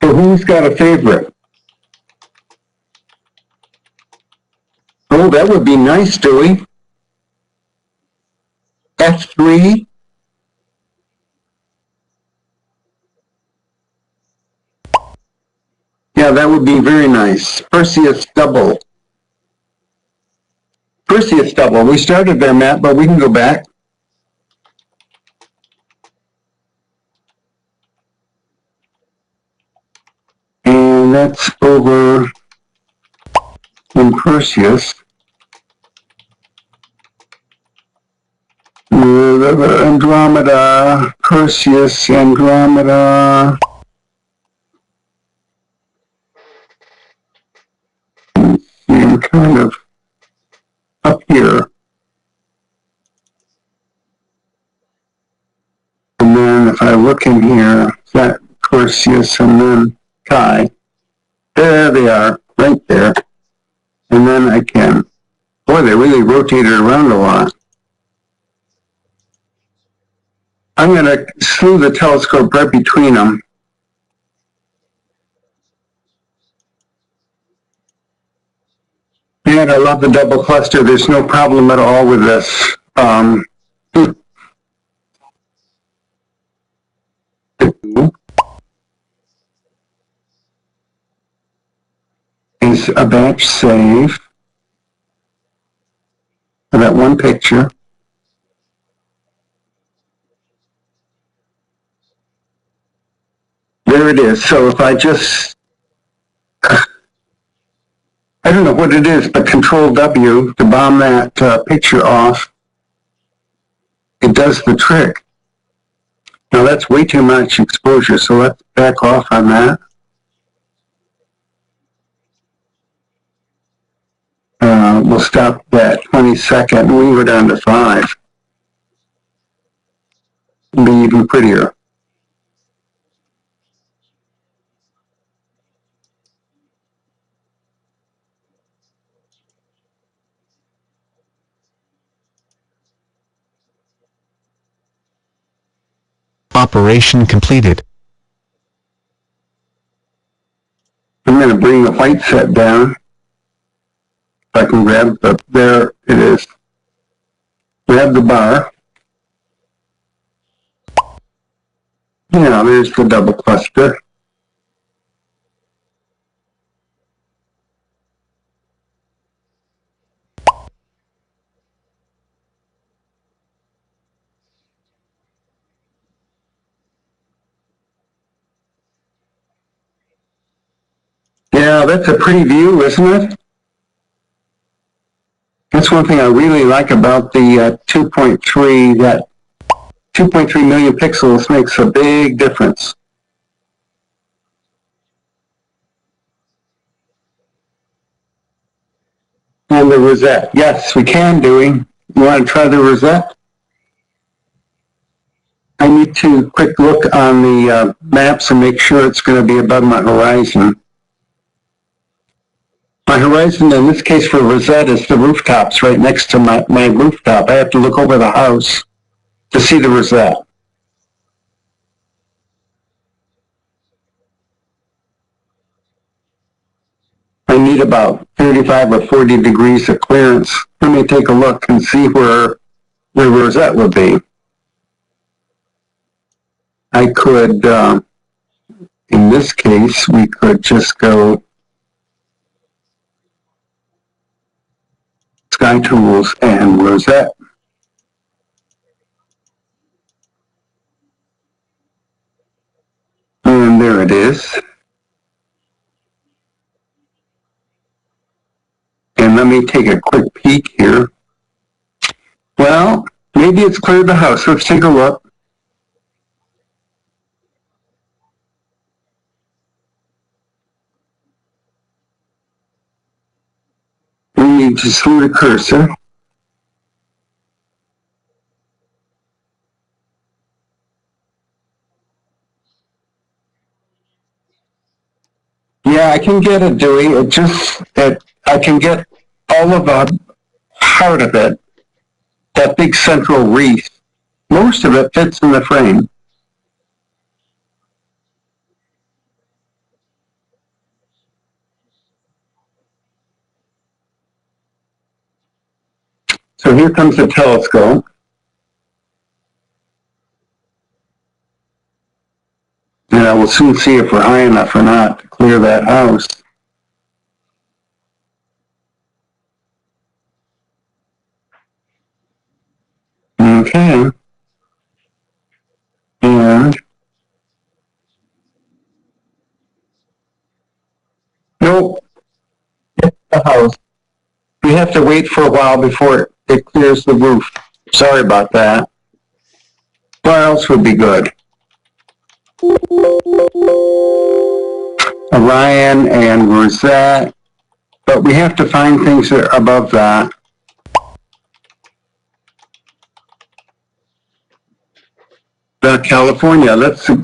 So who's got a favorite? Oh, that would be nice, Dewey. F3. Yeah, that would be very nice. Perseus double. Perseus double. We started there, Matt, but we can go back. And that's over in Perseus. Andromeda, Perseus, Andromeda. I'm kind of up here. And then if I look in here, that Perseus and then Chi. There they are, right there. And then I can, boy, they really rotated around a lot. I'm going to slew the telescope right between them. And I love the double cluster. There's no problem at all with this. Is a batch save for that one picture. There it is. So if I just, I don't know what it is, but Control W to bomb that picture off, it does the trick. Now that's way too much exposure, so let's back off on that. We'll stop that 20-second and we go down to 5. It'll be even prettier. Operation completed. I'm going to bring the white set down. If I can grab the, there it is. Grab the bar. Yeah, there's the double cluster. Yeah, that's a pretty view, isn't it? That's one thing I really like about the 2.3, that 2.3 million pixels makes a big difference. And the rosette. Yes, we can, Dewey. You want to try the rosette? I need to quick look on the maps and make sure it's going to be above my horizon. My horizon, in this case for rosette, is the rooftops right next to my rooftop. I have to look over the house to see the rosette. I need about 35 or 40 degrees of clearance. Let me take a look and see where the rosette would be. I could, in this case, we could just go Sky Tools and Rosette. And there it is. And let me take a quick peek here. Well, maybe it's cleared the house. Let's take a look. We need to slew the cursor. Yeah, I can get it, Dewey. I can get all of the part of it, that big central wreath. Most of it fits in the frame. So here comes the telescope. And I will soon see if we're high enough or not to clear that house. Okay. And nope, it's the house. We have to wait for a while before it clears the roof. Sorry about that. What else would be good? Orion and Rosette. But we have to find things that are above that. California, that's a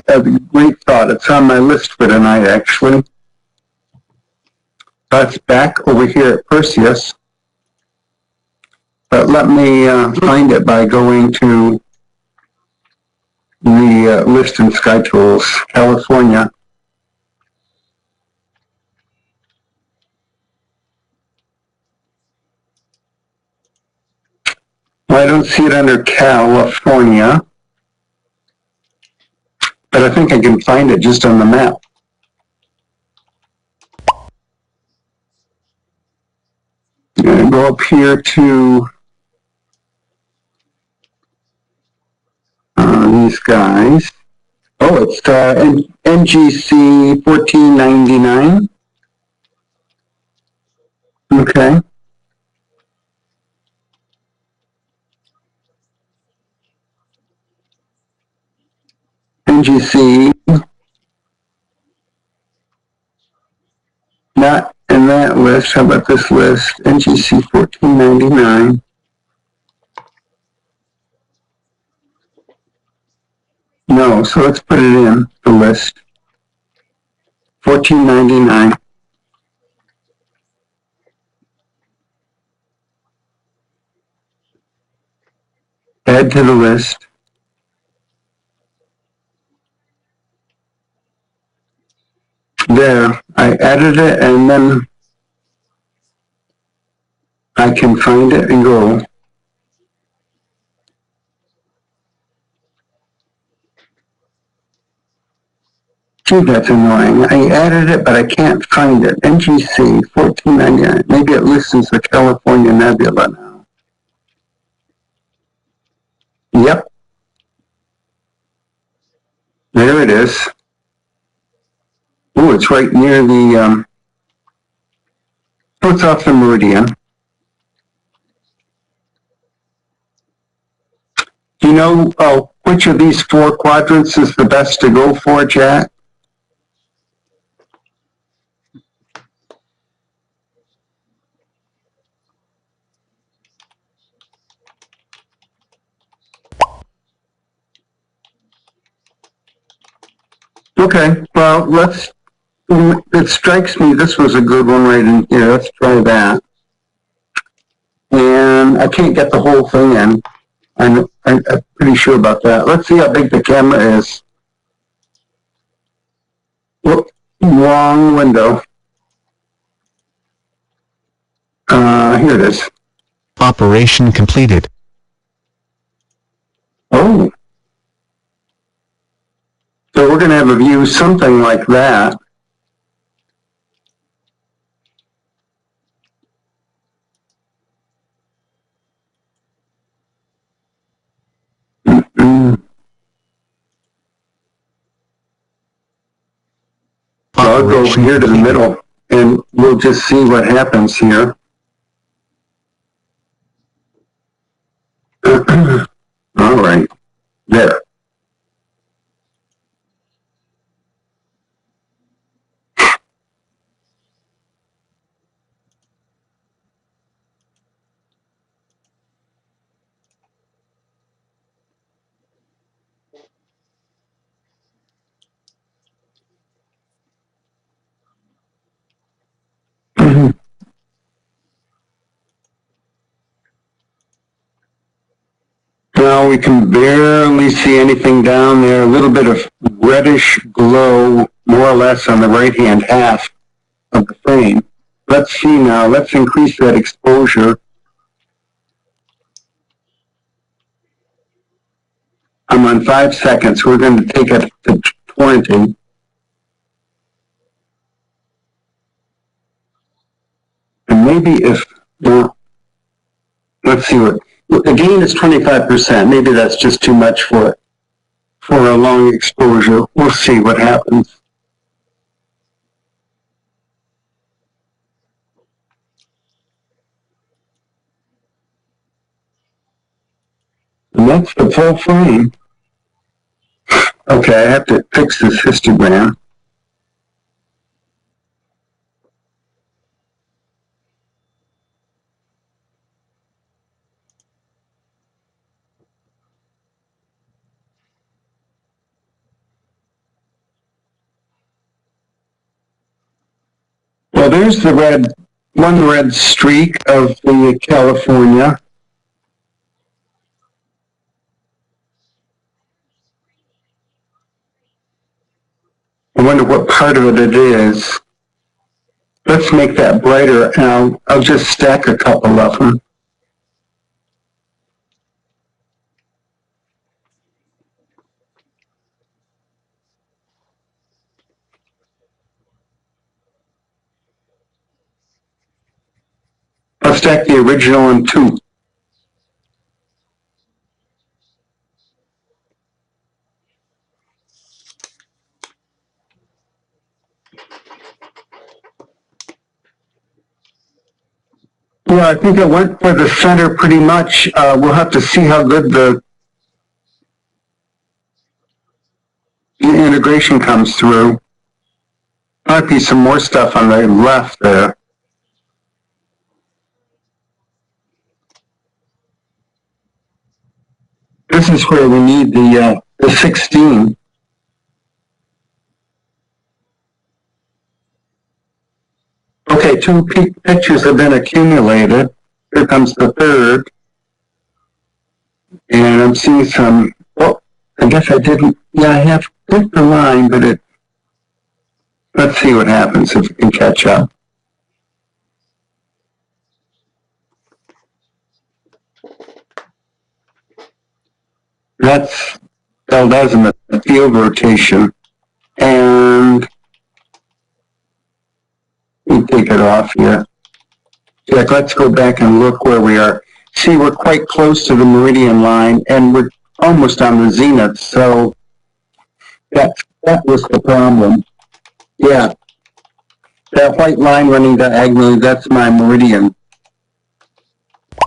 great thought. It's on my list for tonight, actually. That's back over here at Perseus. But let me find it by going to the list in Sky Tools, California. Well, I don't see it under California, but I think I can find it just on the map. I'm going to go up here to these guys. Oh, it's NGC 1499. Okay. NGC, not in that list. How about this list? NGC 1499. No, so let's put it in the list. 1499. Add to the list. There, I added it, and then I can find it and go. Gee, that's annoying. I added it, but I can't find it. NGC 1499. Maybe it lists as the California Nebula now. Yep. There it is. Oh, it's right near the, it's off the meridian. Do you know which of these four quadrants is the best to go for, Jack? Okay, well, it strikes me this was a good one right in here. Let's try that. And I can't get the whole thing in. I'm pretty sure about that. Let's see how big the camera is. Whoop, wrong window. Here it is. Operation completed. Oh. So we're going to have a view something like that. I'll go over here to the middle, and we'll just see what happens here. All right, there. Now we can barely see anything down there, a little bit of reddish glow, more or less on the right-hand half of the frame. Let's see now, let's increase that exposure. I'm on 5 seconds. We're going to take it to 20. And maybe if, well, let's see what, the gain is 25%. Maybe that's just too much for a long exposure. We'll see what happens. And that's the full frame. Okay, I have to fix this histogram. Well, there's the one red streak of the California. I wonder what part of it is. Let's make that brighter, and I'll just stack a couple of them. I'll stack the original one too. Yeah, I think I went for the center pretty much. We'll have to see how good the integration comes through. Might be some more stuff on the left there. This is where we need the 16. Okay, 2 pictures have been accumulated. Here comes the third. And I'm seeing some, oh, I guess I didn't, yeah, I have clicked the line, but let's see what happens if we can catch up. That's held as a field rotation. And we take it off here. Jack, let's go back and look where we are. See, we're quite close to the meridian line, and we're almost on the zenith, so that was the problem. Yeah, that white line running diagonally, that's my meridian.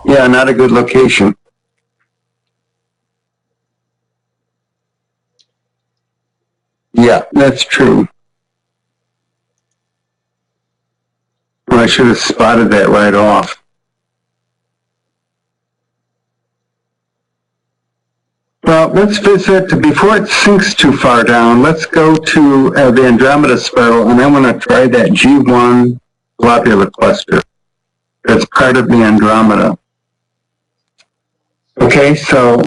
Yeah, not a good location. Yeah, that's true. Well, I should have spotted that right off. Well, let's visit, before it sinks too far down, let's go to the Andromeda spiral, and I want to try that G1 globular cluster. That's part of the Andromeda. Okay, so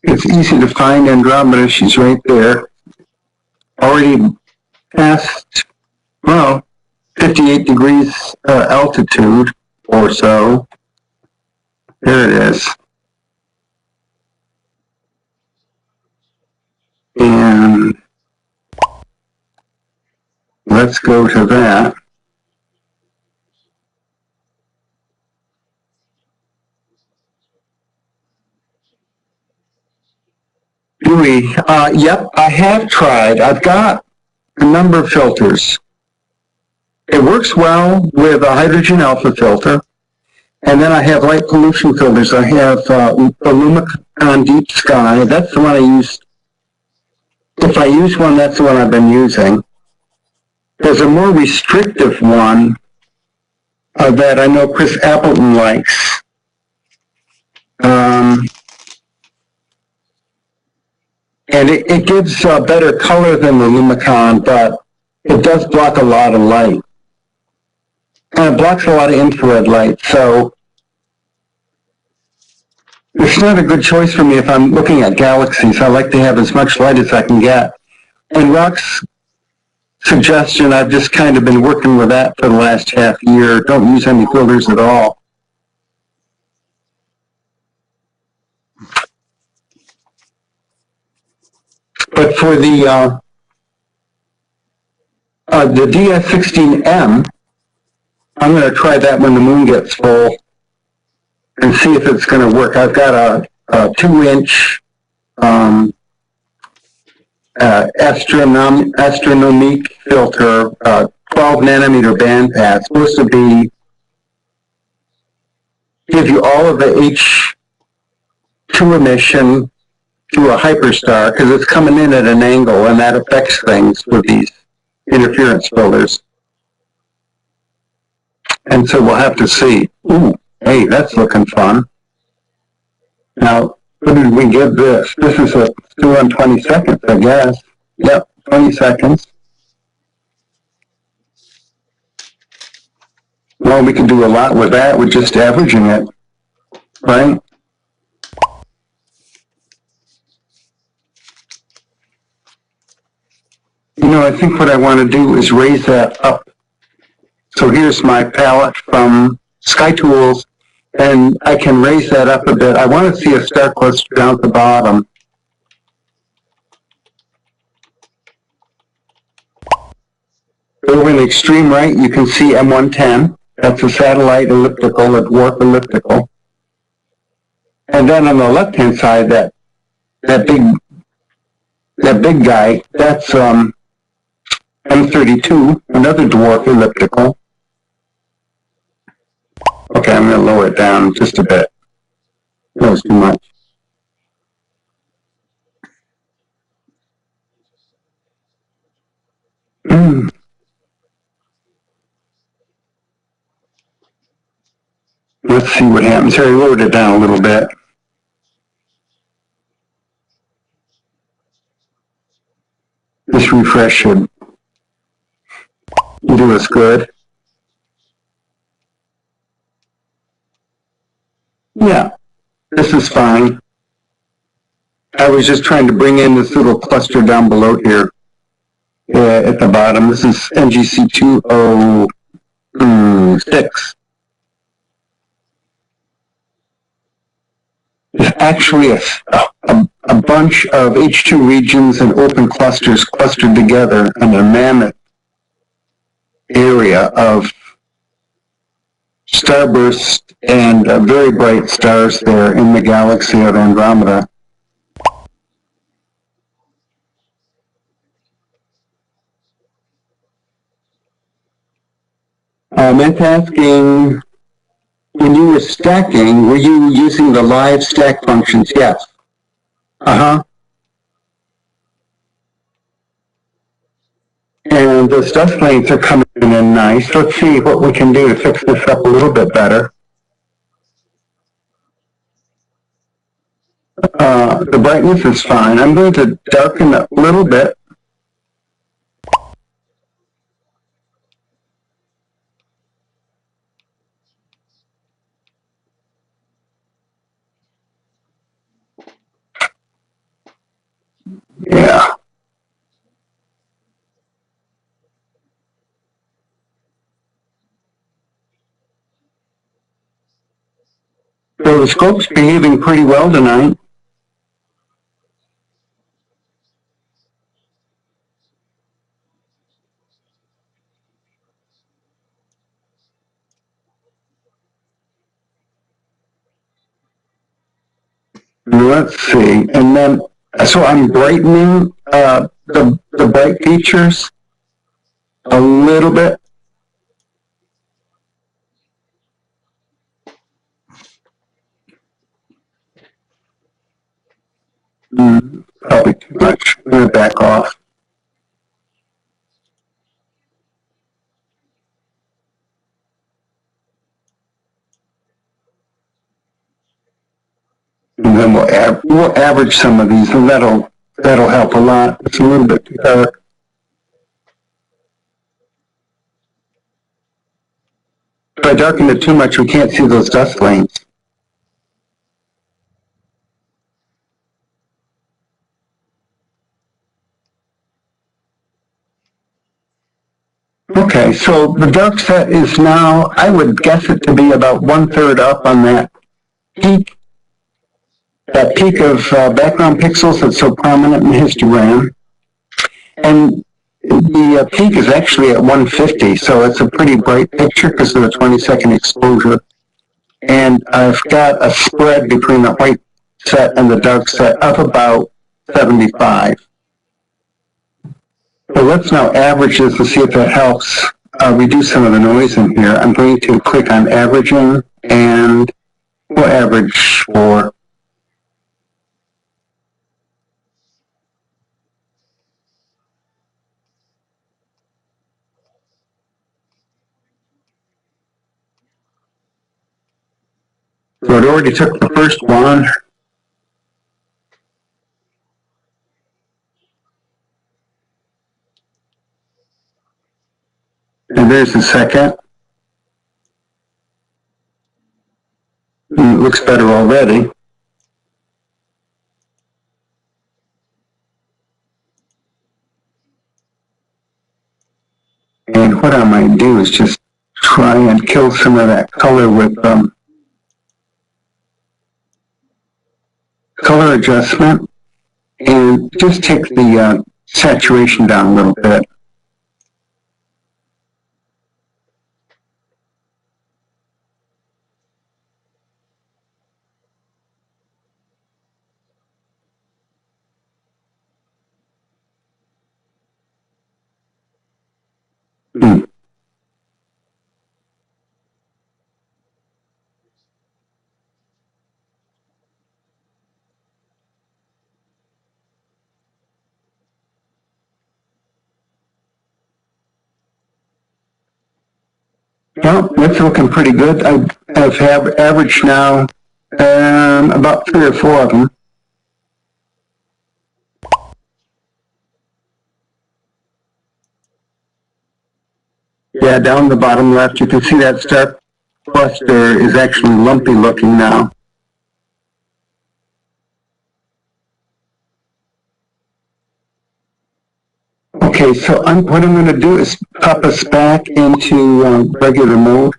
it's easy to find Andromeda. She's right there. Already past, well, 58 degrees altitude or so. There it is. And let's go to that. Yep, I have tried. I've got a number of filters. It works well with a hydrogen alpha filter. And then I have light pollution filters. I have the Lumicon Deep Sky. That's the one I use. If I use one, that's the one I've been using. There's a more restrictive one that I know Chris Appleton likes. And it gives better color than the Lumicon, but it does block a lot of light. And it blocks a lot of infrared light, so it's not a good choice for me if I'm looking at galaxies. I like to have as much light as I can get. And Rock's suggestion, I've just kind of been working with that for the last half year. Don't use any filters at all. But for the DS16M, I'm going to try that when the moon gets full and see if it's going to work. I've got a 2-inch astronomique filter, 12 nanometer bandpass, supposed to give you all of the H2 emission to a HyperStar, because it's coming in at an angle, and that affects things with these interference filters. And so we'll have to see. Ooh, hey, that's looking fun. Now, what did we give this? This is still on 20 seconds, I guess. Yep, 20 seconds. Well, we can do a lot with that, with just averaging it, right? You know, I think what I want to do is raise that up. So here's my palette from Sky Tools, and I can raise that up a bit. I want to see a star cluster down at the bottom. Over in the extreme right, you can see M110. That's a satellite elliptical, a dwarf elliptical. And then on the left-hand side, that big guy, that's M32, another dwarf elliptical. Okay, I'm going to lower it down just a bit. That was too much. Let's see what happens here. I lowered it down a little bit. This refresh should do us good. Yeah, this is fine. I was just trying to bring in this little cluster down below here at the bottom. This is NGC 206. It's actually a bunch of H2 regions and open clusters clustered together in a mammoth area of starburst and very bright stars there in the galaxy of Andromeda. I meant to asking, when you were stacking, were you using the live stack functions? Yes. Uh-huh. And the dust lanes are coming in nice. Let's see what we can do to fix this up a little bit better. The brightness is fine. I'm going to darken it a little bit. Yeah. So the scope's behaving pretty well tonight. Let's see. And then, so I'm brightening the bright features a little bit. Probably too much. I'm going to back off. And then we'll average some of these, and that'll help a lot. It's a little bit too dark. If I darken it too much, we can't see those dust lanes. Okay, so the dark set is now, I would guess it to be about 1/3 up on that peak. that peak of background pixels that's so prominent in histogram. And the peak is actually at 150, so it's a pretty bright picture because of the 20-second exposure. And I've got a spread between the white set and the dark set of about 75. So let's now average this to see if that helps reduce some of the noise in here. I'm going to click on averaging, and we'll average for so it already took the first one. And there's the second. It looks better already. And what I might do is just try and kill some of that color with color adjustment, and just take the saturation down a little bit. Well, that's looking pretty good. I have averaged now about 3 or 4 of them. Yeah, down the bottom left, you can see that star cluster is actually lumpy looking now. Okay, so what I'm going to do is pop us back into regular mode,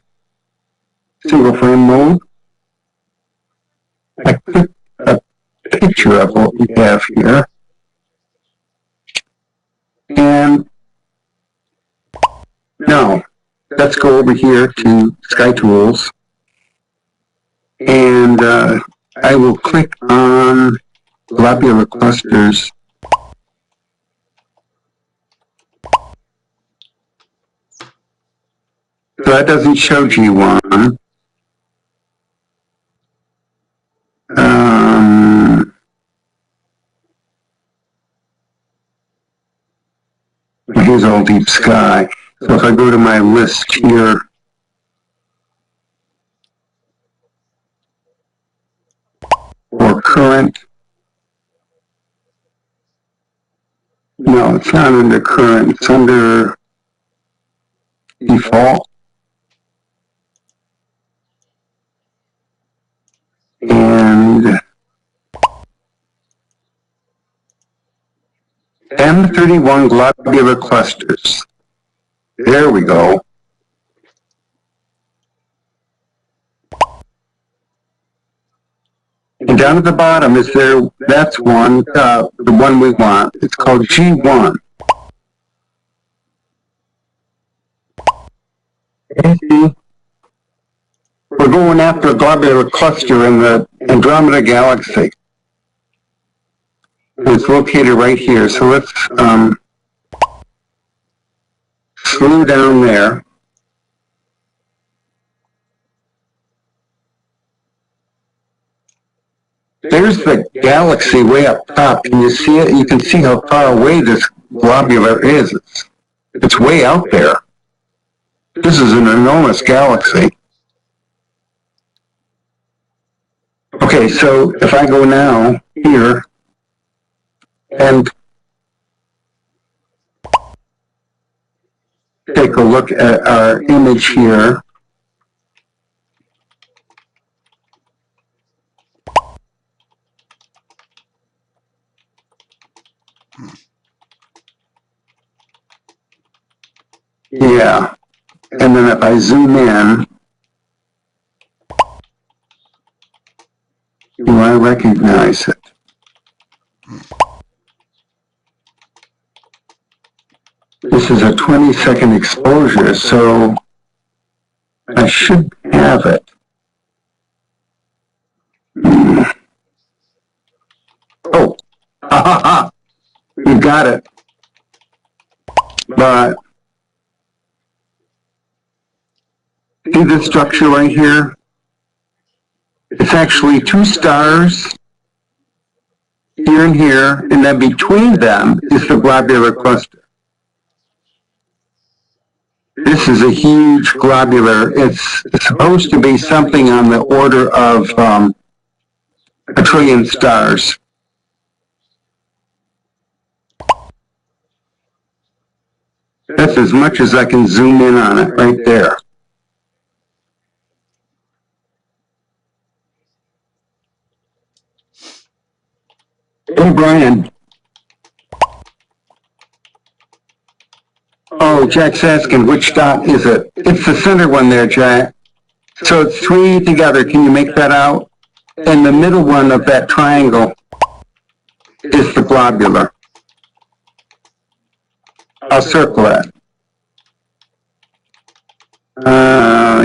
single frame mode. I click a picture of what we have here. And now, let's go over here to Sky Tools. And I will click on globular clusters. So that doesn't show G1. Here's all deep sky. So if I go to my list here, for current, no, it's not under current, it's under default. And M31 globular clusters. There we go. And down at the bottom is there, that's one, the one we want. It's called G1. We're going after a globular cluster in the Andromeda Galaxy. It's located right here. So let's slow down there. There's the galaxy way up top. Can you see it? You can see how far away this globular is. It's way out there. This is an enormous galaxy. Okay, so if I go now here and take a look at our image here, yeah, and then if I zoom in, you want I recognize it. This is a 20-second exposure, so I should have it. Oh, ha ha ha, you got it. But see this structure right here? It's actually two stars here and here, and then between them is the globular cluster. This is a huge globular. It's supposed to be something on the order of a trillion stars. That's as much as I can zoom in on it right there. Hey, Brian. Oh, Jack's asking, which dot is it? It's the center one there, Jack. So it's three together. Can you make that out? And the middle one of that triangle is the globular. I'll circle it.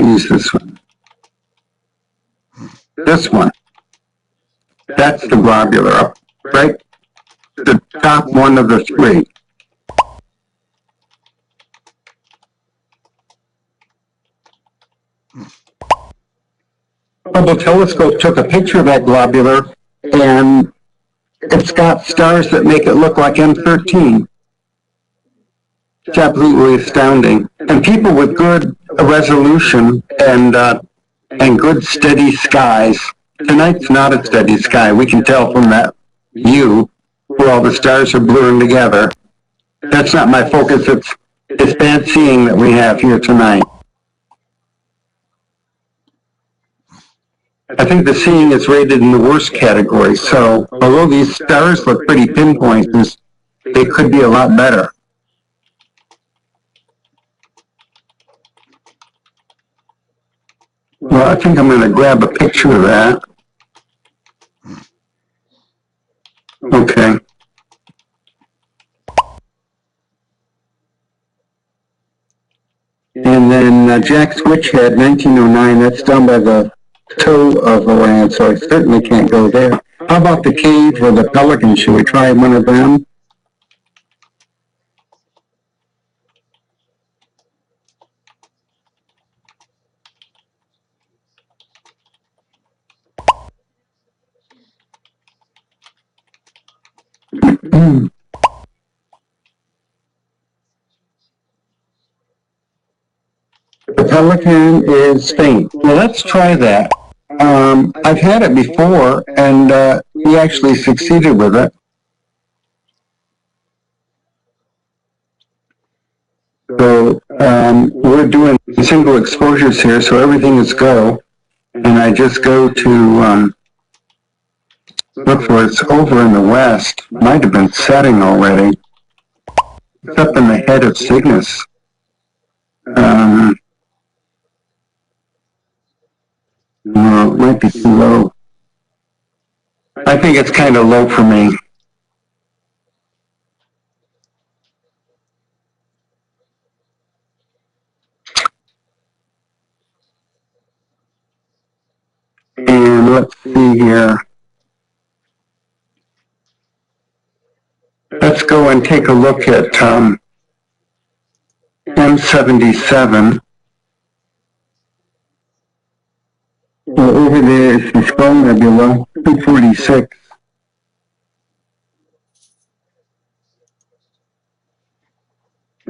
Use this one. This one. That's the globular, right? The top one of the three. Hubble telescope took a picture of that globular, and it's got stars that make it look like M13. It's absolutely astounding. And people with good resolution and good steady skies. Tonight's not a steady sky. We can tell from that view where all the stars are blurring together. That's not my focus. It's bad seeing that we have here tonight. I think the seeing is rated in the worst category. So although these stars look pretty pinpoint, they could be a lot better. Well, I think I'm going to grab a picture of that. Okay. And then Jack Switchhead, 1909, that's down by the toe of Orion, so I certainly can't go there. How about the cave or the pelican? Should we try one of them? The pelican is faint. Well, let's try that. I've had it before, and we actually succeeded with it. So we're doing single exposures here, so everything is go. And I just go to look for it's over in the west. Might have been setting already. It's up in the head of Cygnus. No, it might be too low. I think it's kind of low for me. And let's see here. Let's go and take a look at M77. Well, over there is the Skull Nebula, 246.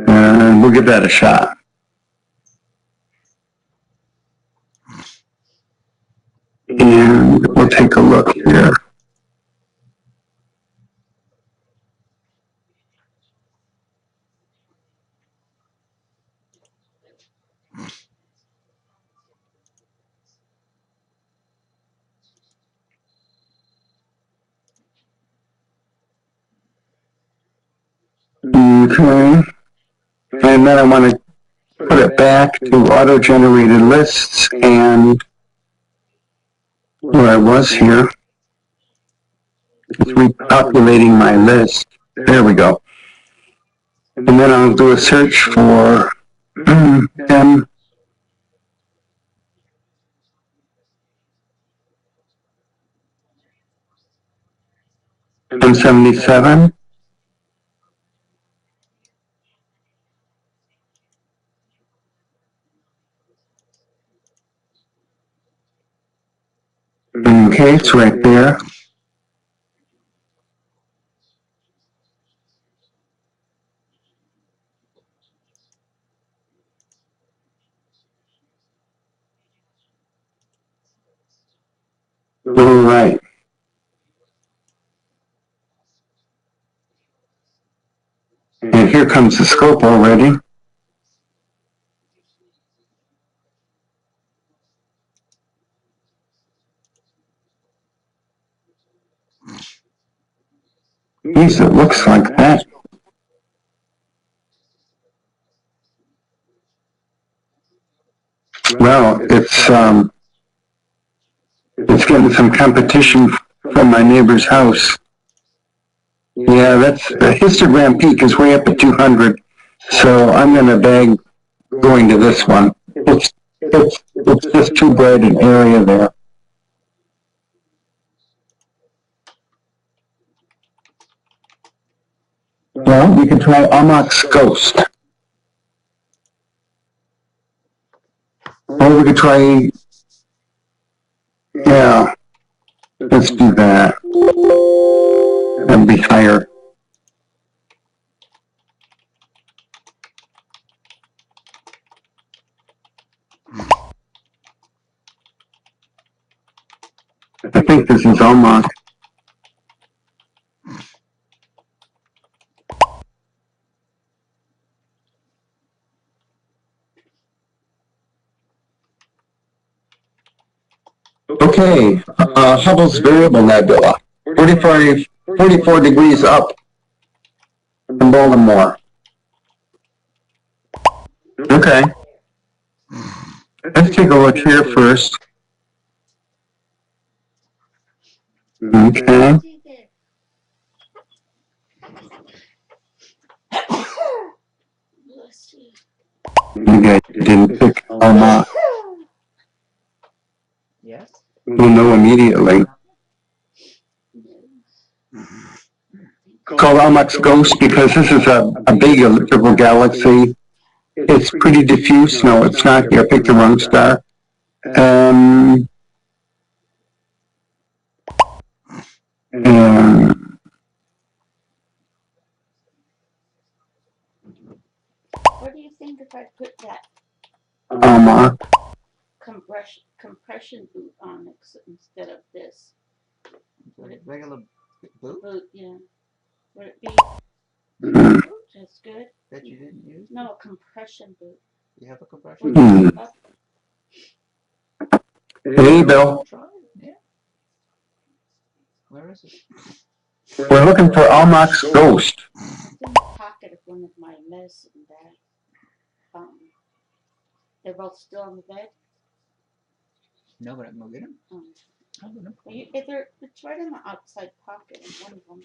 And we'll give that a shot. And we'll take a look here. Okay. And then I want to put it back to auto-generated lists and where I was here. It's repopulating my list. There we go. And then I'll do a search for M 177. Okay, it's right there. All right. And here comes the scope already. Geez, it looks like that. Well, it's getting some competition from my neighbor's house. Yeah, that's the histogram peak is way up at 200. So I'm going to bag going to this one. It's just too bright an area there. Well, we can try Amok's Ghost. Or we could try, yeah, let's do that. That'd be higher. I think this is Amok. Okay, Hubble's Variable Nebula, 44 degrees up from Baltimore. Okay. Let's take a look here first. Okay. You guys didn't pick Amok. Yes. We'll know immediately. Called Amok's Ghost because this is a big elliptical galaxy. It's pretty diffuse. No, it's not. You picked the wrong star. What do you think if I put that Amok. compression boot on it instead of this? Would it Regular boot yeah. Would it be Mm. that's good? that you didn't use? No, a compression boot. You have a compression Would boot? you Hmm. up? Hey, Bill. Try it, yeah. Where is it? We're looking for Amok's Ghost. It's in the pocket of one of my medicine bags. They're both still on the bed. No, but I can go get them. I'll get them. Well, it's right in the outside pocket of one of them.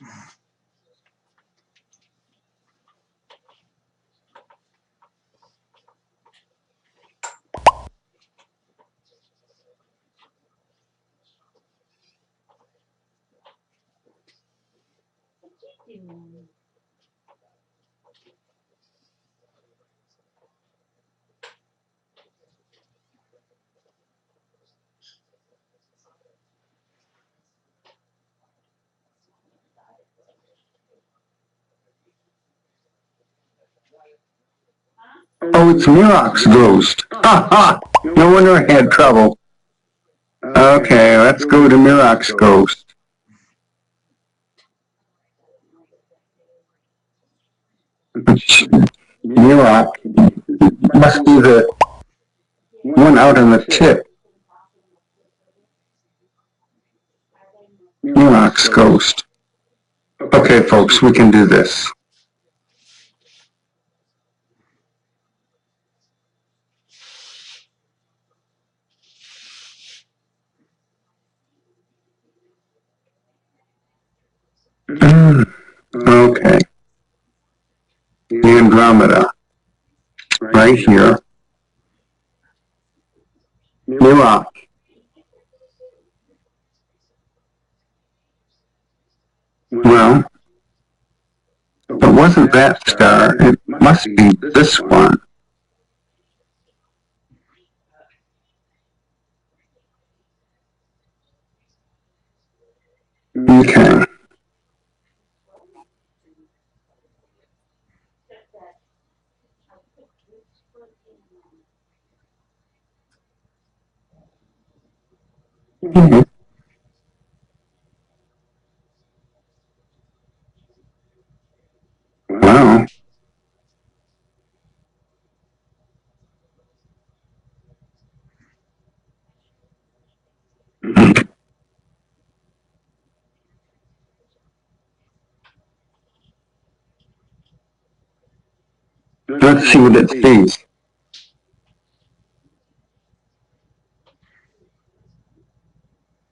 Oh, it's Mirok's Ghost. Ha ha! No wonder I had trouble. Okay, let's go to Mirok's Ghost. Mirok must be the one out on the tip. Mirok's Ghost. Okay, folks, we can do this. Andromeda, right here. Mira. Well, it wasn't that star. It must be this one. Okay. Mhm. Wow. Let's see what it sees.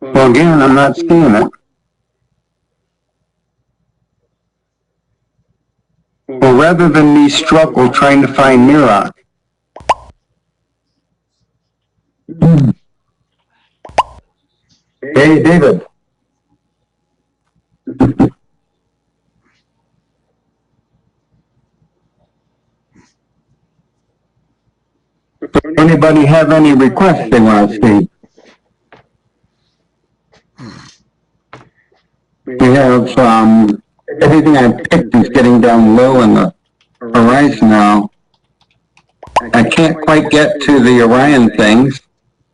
Well, again, I'm not seeing it. Well, rather than me struggle trying to find Mira. Hey, David. Anybody have any requests they want to see? We have, everything I picked is getting down low in the horizon now. I can't quite get to the Orion things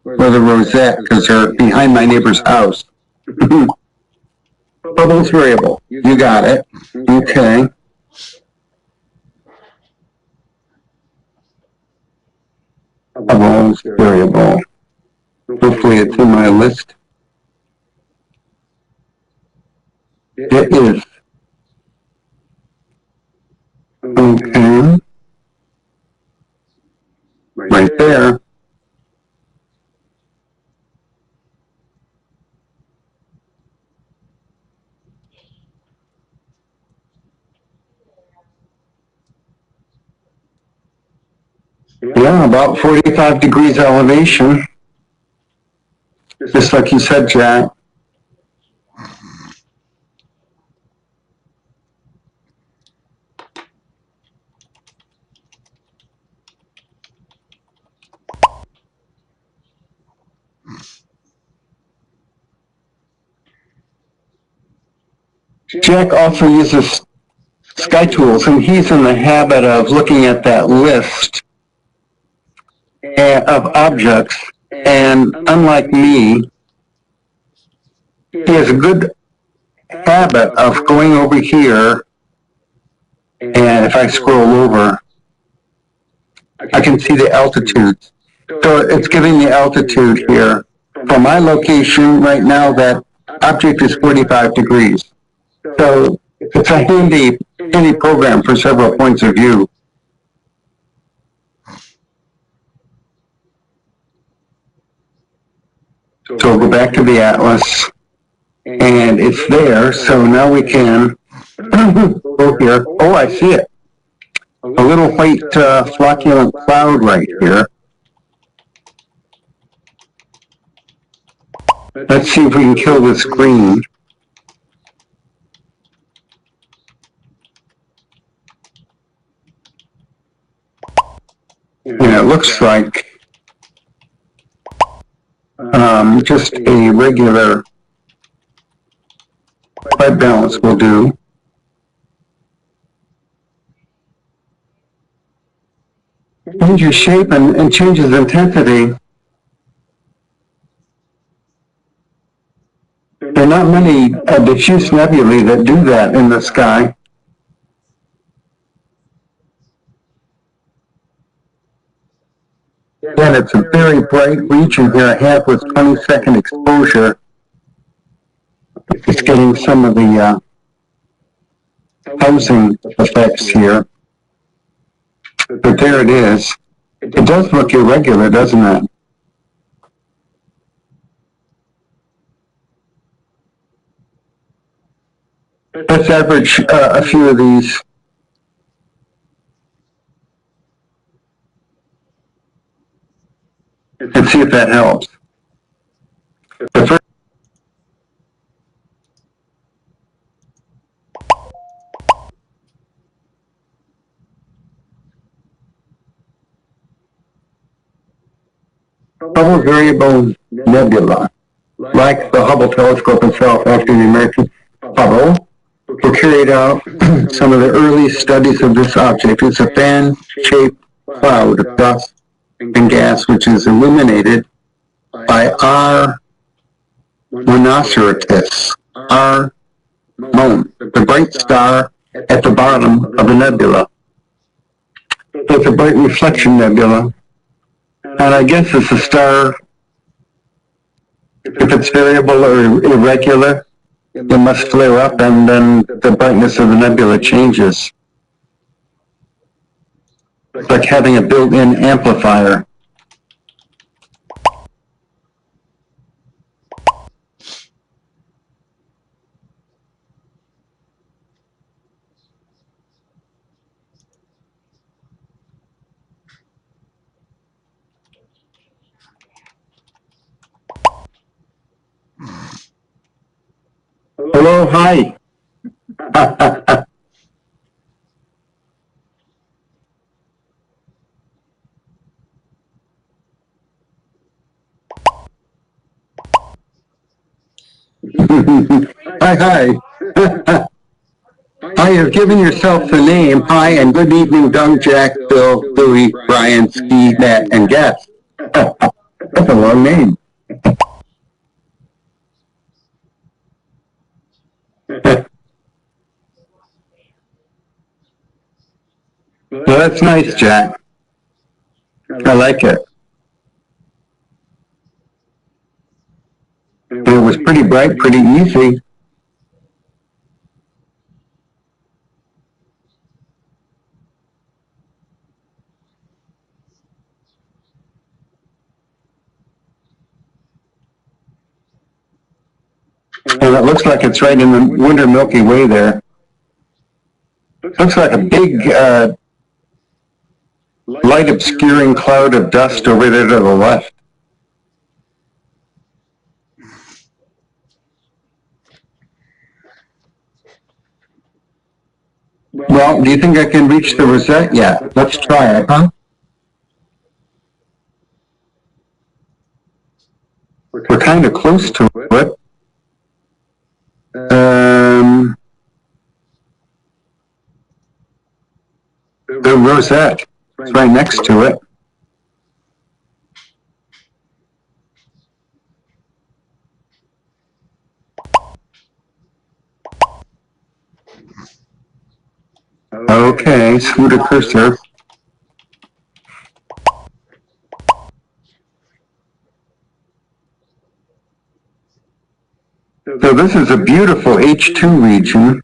or the Rosette because they're behind my neighbor's house. Bubbles variable. You got it. Okay. Bubbles variable. Hopefully it's in my list. It is. Okay. Right there. Yeah, about 45 degrees elevation. Just like you said, Jack. Jack also uses Sky Tools, and he's in the habit of looking at that list of objects. And unlike me, he has a good habit of going over here, and if I scroll over, I can see the altitude. So it's giving the altitude here. For my location right now, that object is 45 degrees. So it's a handy program for several points of view. So we'll go back to the atlas, and it's there. So now we can go here. Oh, I see it. A little white flocculent cloud right here. Let's see if we can kill this green. And it looks like just a regular white balance will do. Changes shape and changes intensity. There are not many diffuse nebulae that do that in the sky. Again, it's a very bright region here I have with 20-second exposure. It's getting some of the housing effects here. But there it is. It does look irregular, doesn't it? Let's average a few of these. and see if that helps. The first Hubble Variable Nebula, like the Hubble telescope itself after the American Hubble, were carried out some of the early studies of this object. It's a fan-shaped cloud of dust and gas which is illuminated by R Monocerotis, R Mon, the bright star at the bottom of the nebula. It's a bright reflection nebula, and I guess it's a star. If it's variable or irregular, it must flare up, and then the brightness of the nebula changes. It's like having a built-in amplifier. Hello, hi. Hi, hi. Hi, you've given yourself the name. Hi, and good evening, Doug, Jack, Bill, Louie, Brian, Steve, Matt, and Guest. That's a long name. Well, that's nice, Jack. I like it. It was pretty bright, pretty easy. And it looks like it's right in the winter Milky Way there. Looks like a big light obscuring cloud of dust over there to the left. Well, do you think I can reach the rosette yet? Let's try it, huh? We're kind of close to it. The rosette is right next to it. Okay, scoot a cursor. So this is a beautiful H2 region.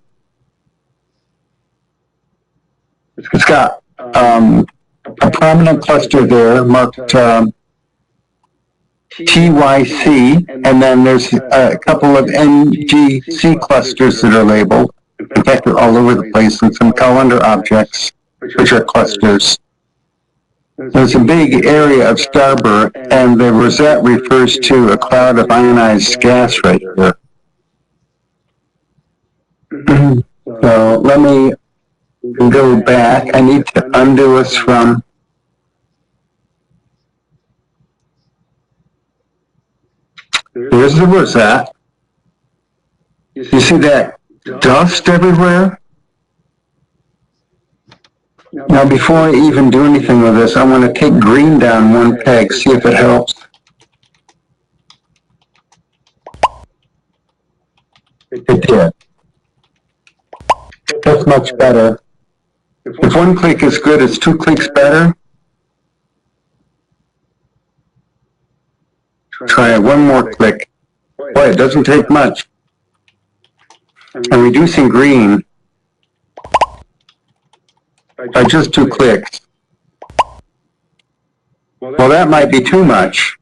It's got a prominent cluster there marked TYC, and then there's a couple of NGC clusters that are labeled. In fact, they're all over the place, and some calendar objects, which are clusters. There's a big area of starburst, and the rosette refers to a cloud of ionized gas right here. So let me go back. I need to undo us from. There's the rosette. You see that dust everywhere? Now, before I even do anything with this, I want to take green down one peg, see if it helps. It did. That's much better. If one click is good, is two clicks better? Try one more click. Boy, it doesn't take much. I'm reducing green by just two clicks. Well, that might be too much.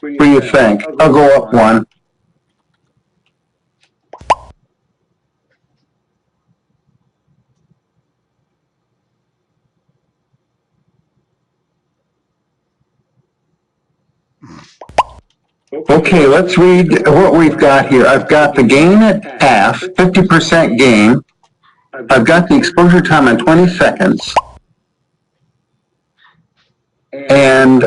What do you think? I'll go up one. Okay, let's read what we've got here. I've got the gain at half, 50% gain. I've got the exposure time on 20 seconds. And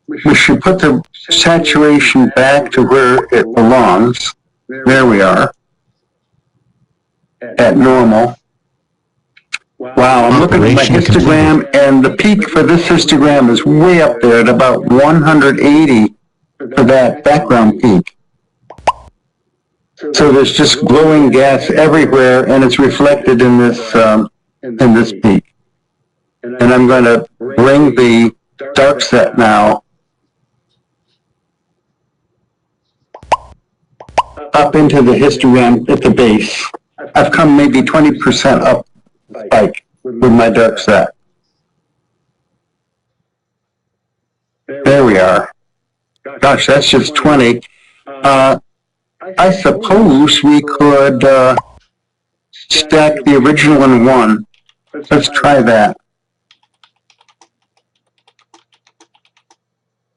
we should put the saturation back to where it belongs. There we are. At normal. Wow, I'm looking at my histogram, and the peak for this histogram is way up there at about 180 for that background peak. So there's just glowing gas everywhere, and it's reflected in this peak. And I'm going to bring the dark set now up into the histogram at the base. I've come maybe 20% up spike with my dark set. There we are. Gosh, that's just 20. I suppose we could stack the original in one. Let's try that.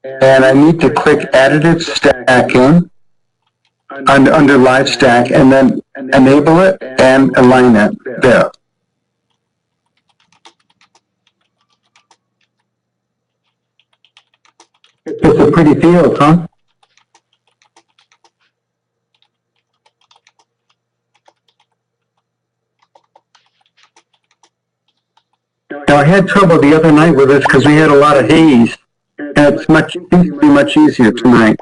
And I need to click additive stacking under live stack and then enable it and align it there. It's a pretty field, huh? Now, I had trouble the other night with this because we had a lot of haze, and it's seems to be much easier tonight.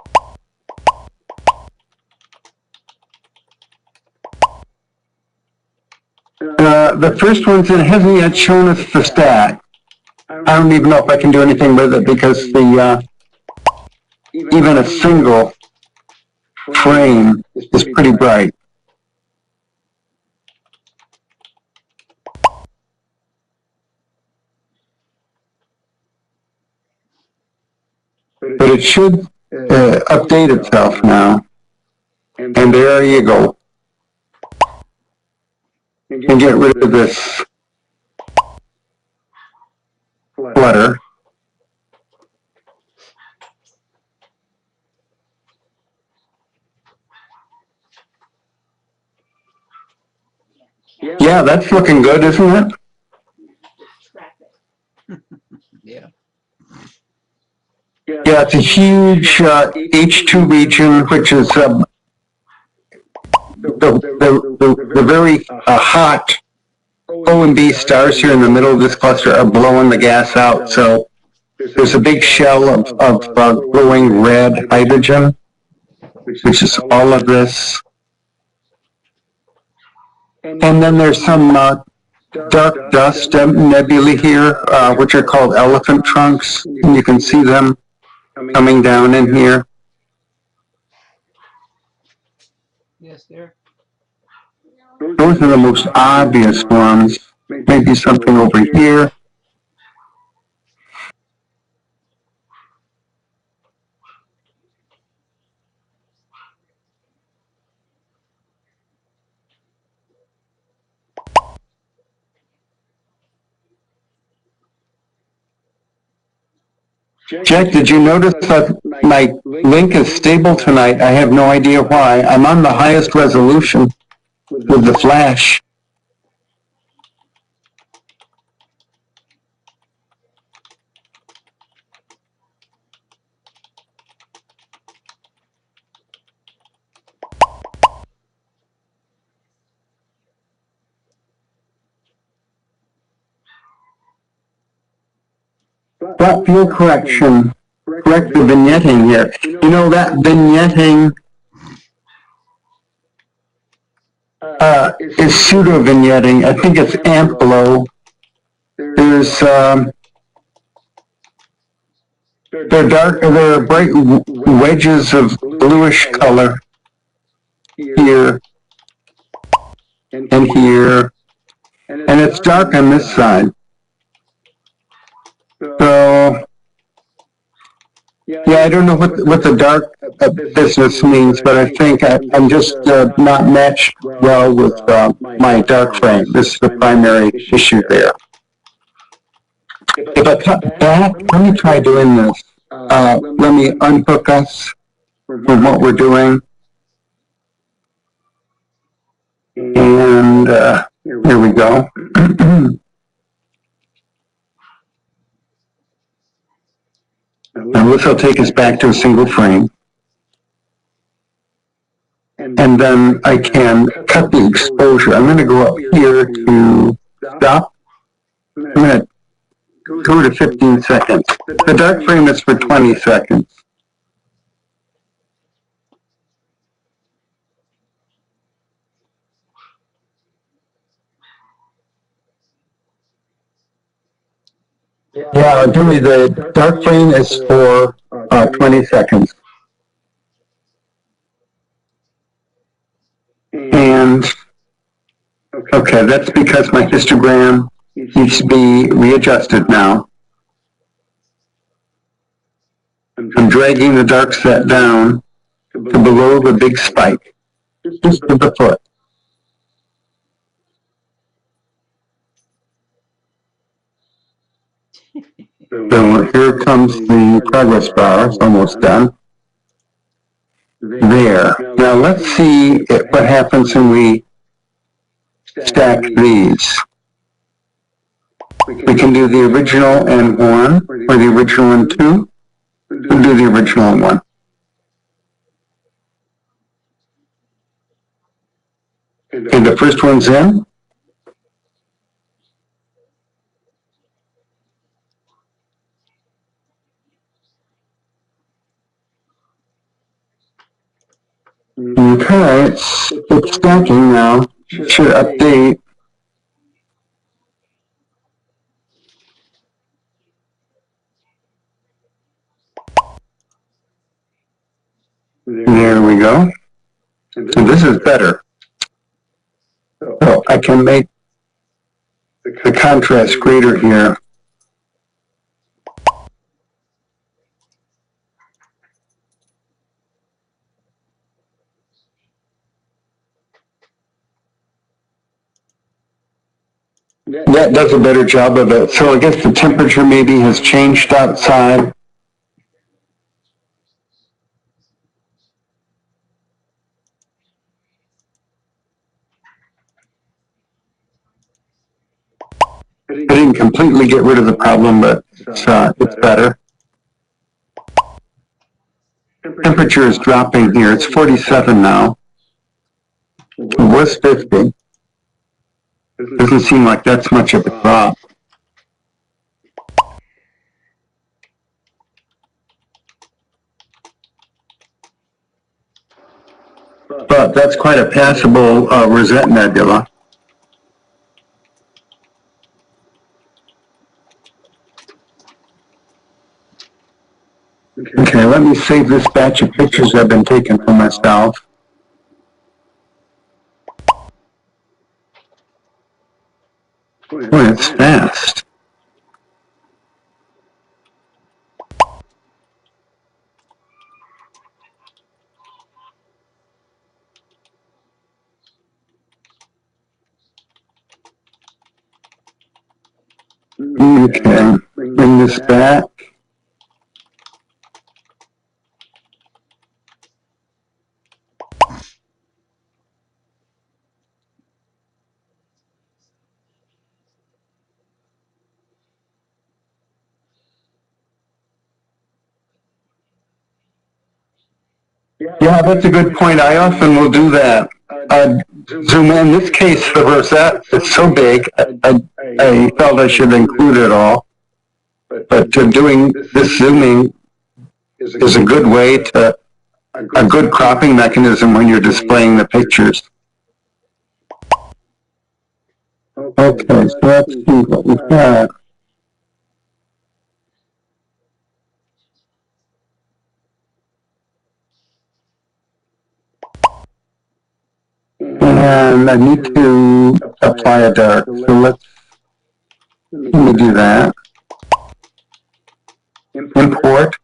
The first one hasn't yet shown us the stack. I don't even know if I can do anything with it because even a single frame is pretty bright. But it should update itself now. And there you go. And get rid of this flutter. Yeah, that's looking good, isn't it? Yeah. Yeah, it's a huge H2 region, which is the very hot O and B stars here in the middle of this cluster are blowing the gas out. So there's a big shell of glowing red hydrogen, which is all of this. And then there's some dark dust nebulae here, which are called elephant trunks. And you can see them coming down in here. Yes, there. Those are the most obvious ones. Maybe something over here. Jack, did you notice that my link is stable tonight? I have no idea why. I'm on the highest resolution with the flash. That field correction, correct the vignetting here. You know, that vignetting is pseudo-vignetting. I think it's amplo. There's there are bright wedges of bluish color here and here, and it's dark on this side. So, yeah, I don't know what the dark business means, but I think I'm just not matched well with my dark frame. This is the primary issue there. If I cut back, let me try doing this. let me unhook us from what we're doing. And here we go. And this will take us back to a single frame. And then I can cut the exposure. I'm going to go up here to stop. I'm going to go to 15 seconds. The dark frame is for 20 seconds. Yeah, Julie, the dark frame is for 20 seconds. And, okay, that's because my histogram needs to be readjusted now. I'm dragging the dark set down to below the big spike, just to the foot. So here comes the progress bar. It's almost done. There. Now let's see what happens when we stack these. We can do the original and 1, or the original and 2. We'll do the original and 1. Okay, the first one's in. Okay, it's stacking now. Should update. There we go. So this is better. So I can make the contrast greater here. That does a better job of it. So I guess the temperature maybe has changed outside. I didn't completely get rid of the problem, but it's better. Temperature is dropping here. It's 47 now. It was 50. Doesn't seem like that's much of a drop. But that's quite a passable Rosette Nebula. Okay, let me save this batch of pictures I've been taking for myself. Boy, it's fast. Okay, bring this back. Yeah, that's a good point. I often will do that. Zoom in. In this case, the Rosette is so big, I felt I should include it all. But doing this zooming is a good way to, a good cropping mechanism when you're displaying the pictures. Okay, so let's see what we've got. And I need to apply a dark. So let me do that. Import.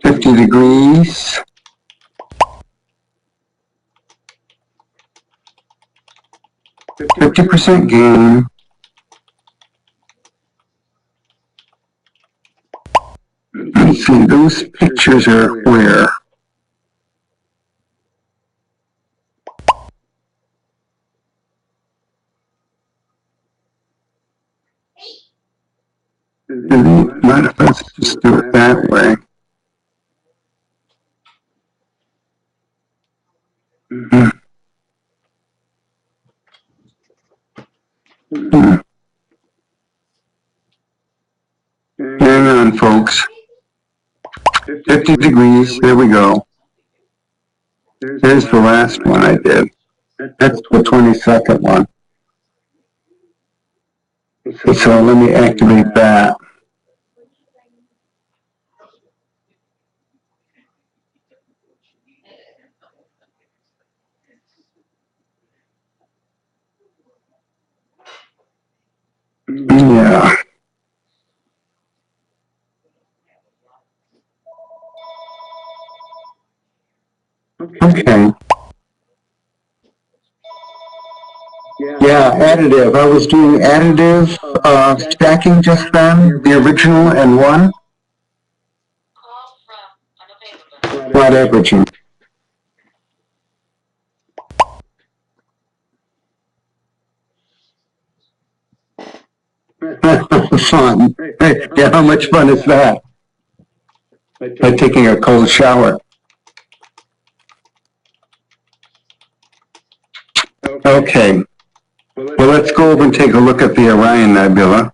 50 degrees. 50% gain. Let's see, those pictures are where? Mind if I just do it that way? Hmm. Hang on, folks. 50 degrees, there we go. Here's the last one I did. That's the 22nd one. So let me activate that. Yeah. Okay. Yeah, additive. I was doing additive stacking just then, the original and one. Flat averaging. Fun. Yeah, how much fun is that? Like taking a cold shower. Okay. Well, let's go over and take a look at the Orion Nebula.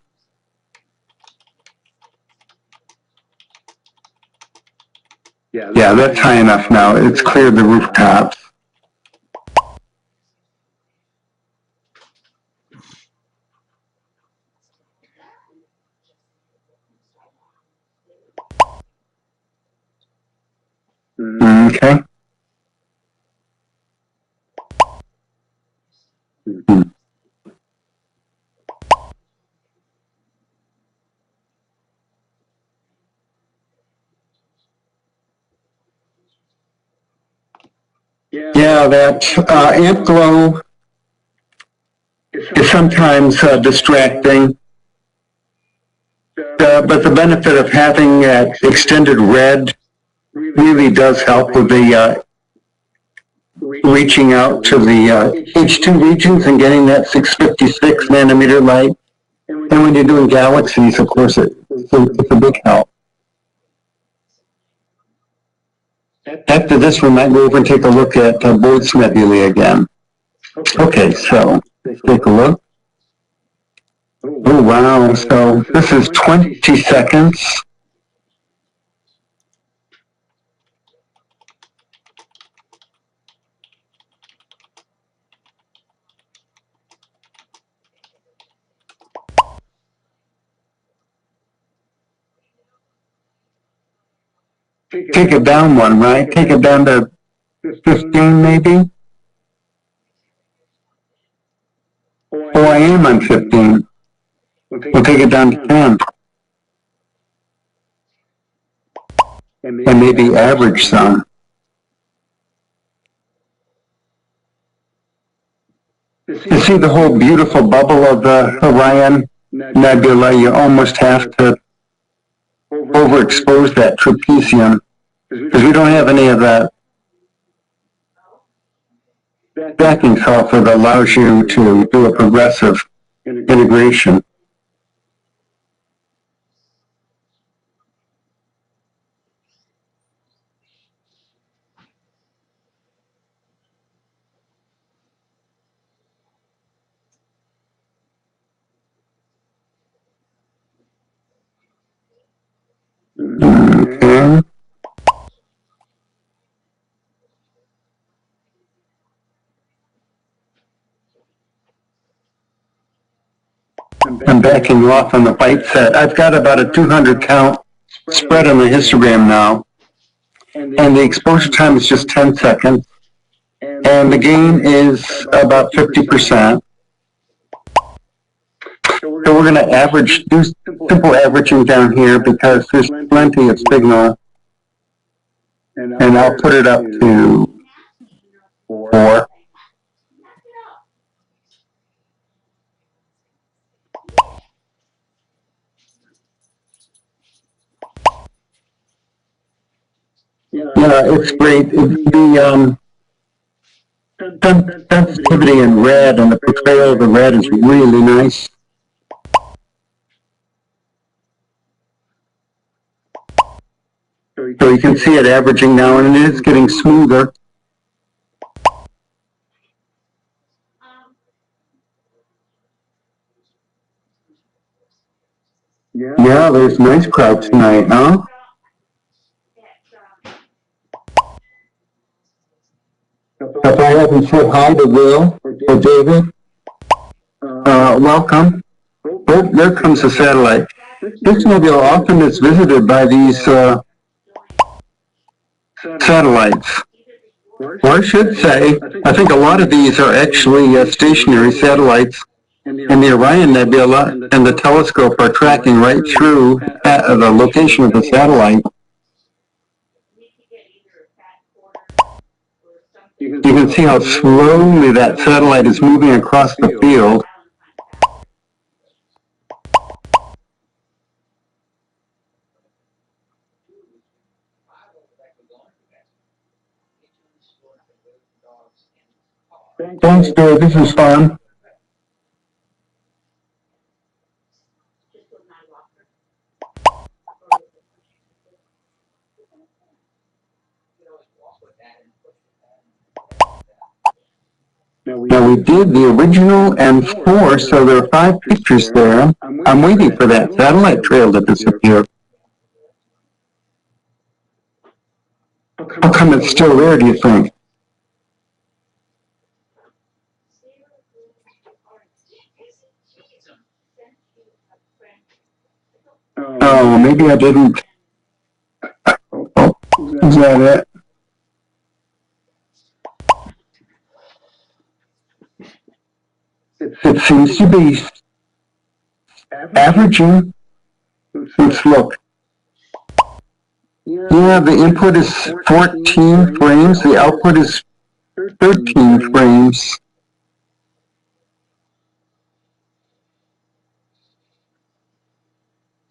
Yeah, that's high enough now. It's cleared the rooftops. Okay. Yeah, that amp glow is sometimes distracting, but the benefit of having that extended red really does help with the reaching out to the H2 regions and getting that 656 nanometer light. And when you're doing galaxies, of course, it's a big help. After this, we might go over and take a look at Boyd's Nebulae again. Okay, so let's take a look. Oh, wow. So this is 20 seconds. Take it down one, right? Take it down to 15 maybe? Oh, I am on 15. We'll take it down to 10. And maybe average some. To see the whole beautiful bubble of the Orion Nebula, you almost have to overexpose that trapezium because we don't have any of that backing software that allows you to do a progressive integration. Okay. I'm backing off on the byte set. I've got about a 200 count spread on the histogram now. And the exposure time is just 10 seconds. And the gain is about 50%. So we're going to average, do simple averaging down here because there's plenty of signal. And I'll put it up to 4. Yeah, it's great. The sensitivity in red and the portrayal of the red is really nice. So you can see it averaging now, and it is getting smoother. Yeah, there's a nice crowd tonight, huh? If I haven't said hi to Will or David, welcome. Oh, there comes the satellite. This nebula often is visited by these satellites. Or I should say, I think a lot of these are actually stationary satellites, and the Orion Nebula and the telescope are tracking right through the location of the satellite. You can see how slowly that satellite is moving across the field. Thanks, Dave. This is fun. Now we did the original and four, so there are 5 pictures there. I'm waiting for that satellite trail to disappear. How come it's still there, do you think? Oh, maybe I didn't. Oh, is that it? It seems to be averaging. Let's look. Yeah, the input is 14 frames. The output is 13 frames.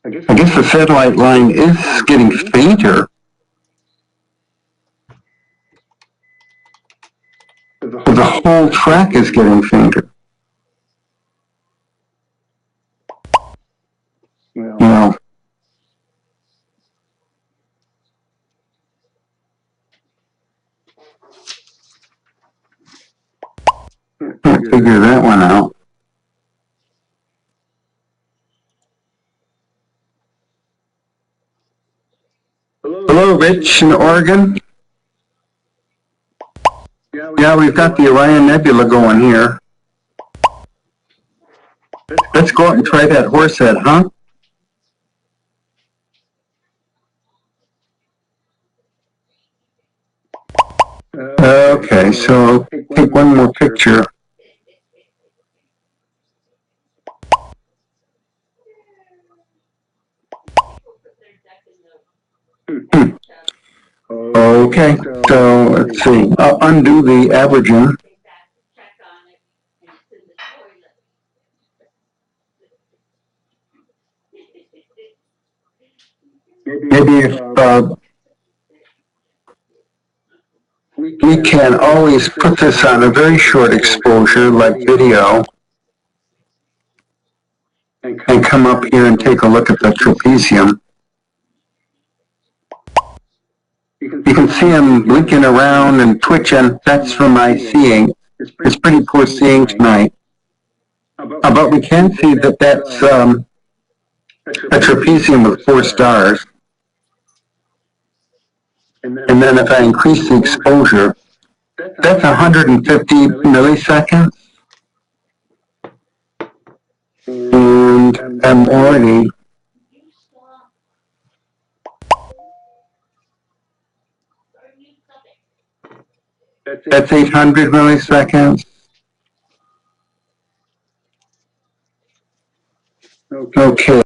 I guess the satellite line is getting fainter. The whole track is getting fainter. Well, can't figure that one out. Hello, Rich in Oregon. Yeah, we've got the Orion Nebula going here. Let's go out and try that horse head, huh? Okay, so take one more picture. Hmm. Okay, so let's see. I'll undo the averaging. Maybe if we can always put this on a very short exposure, like video, and come up here and take a look at the trapezium. You can see him blinking around and twitching. That's from my seeing. It's pretty poor seeing tonight. But we can see that that's a trapezium with 4 stars. And then if I increase the exposure, that's 150 milliseconds. And I'm already that's 800 milliseconds. Okay.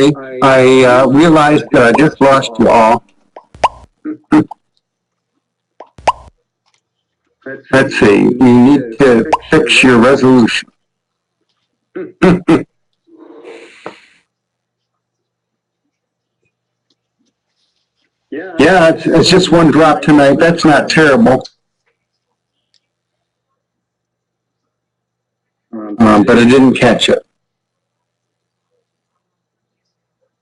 sorry. I realized that I just lost you all. Let's see. You need to fix your resolution. Yeah, it's just one drop tonight. That's not terrible. But I didn't catch it.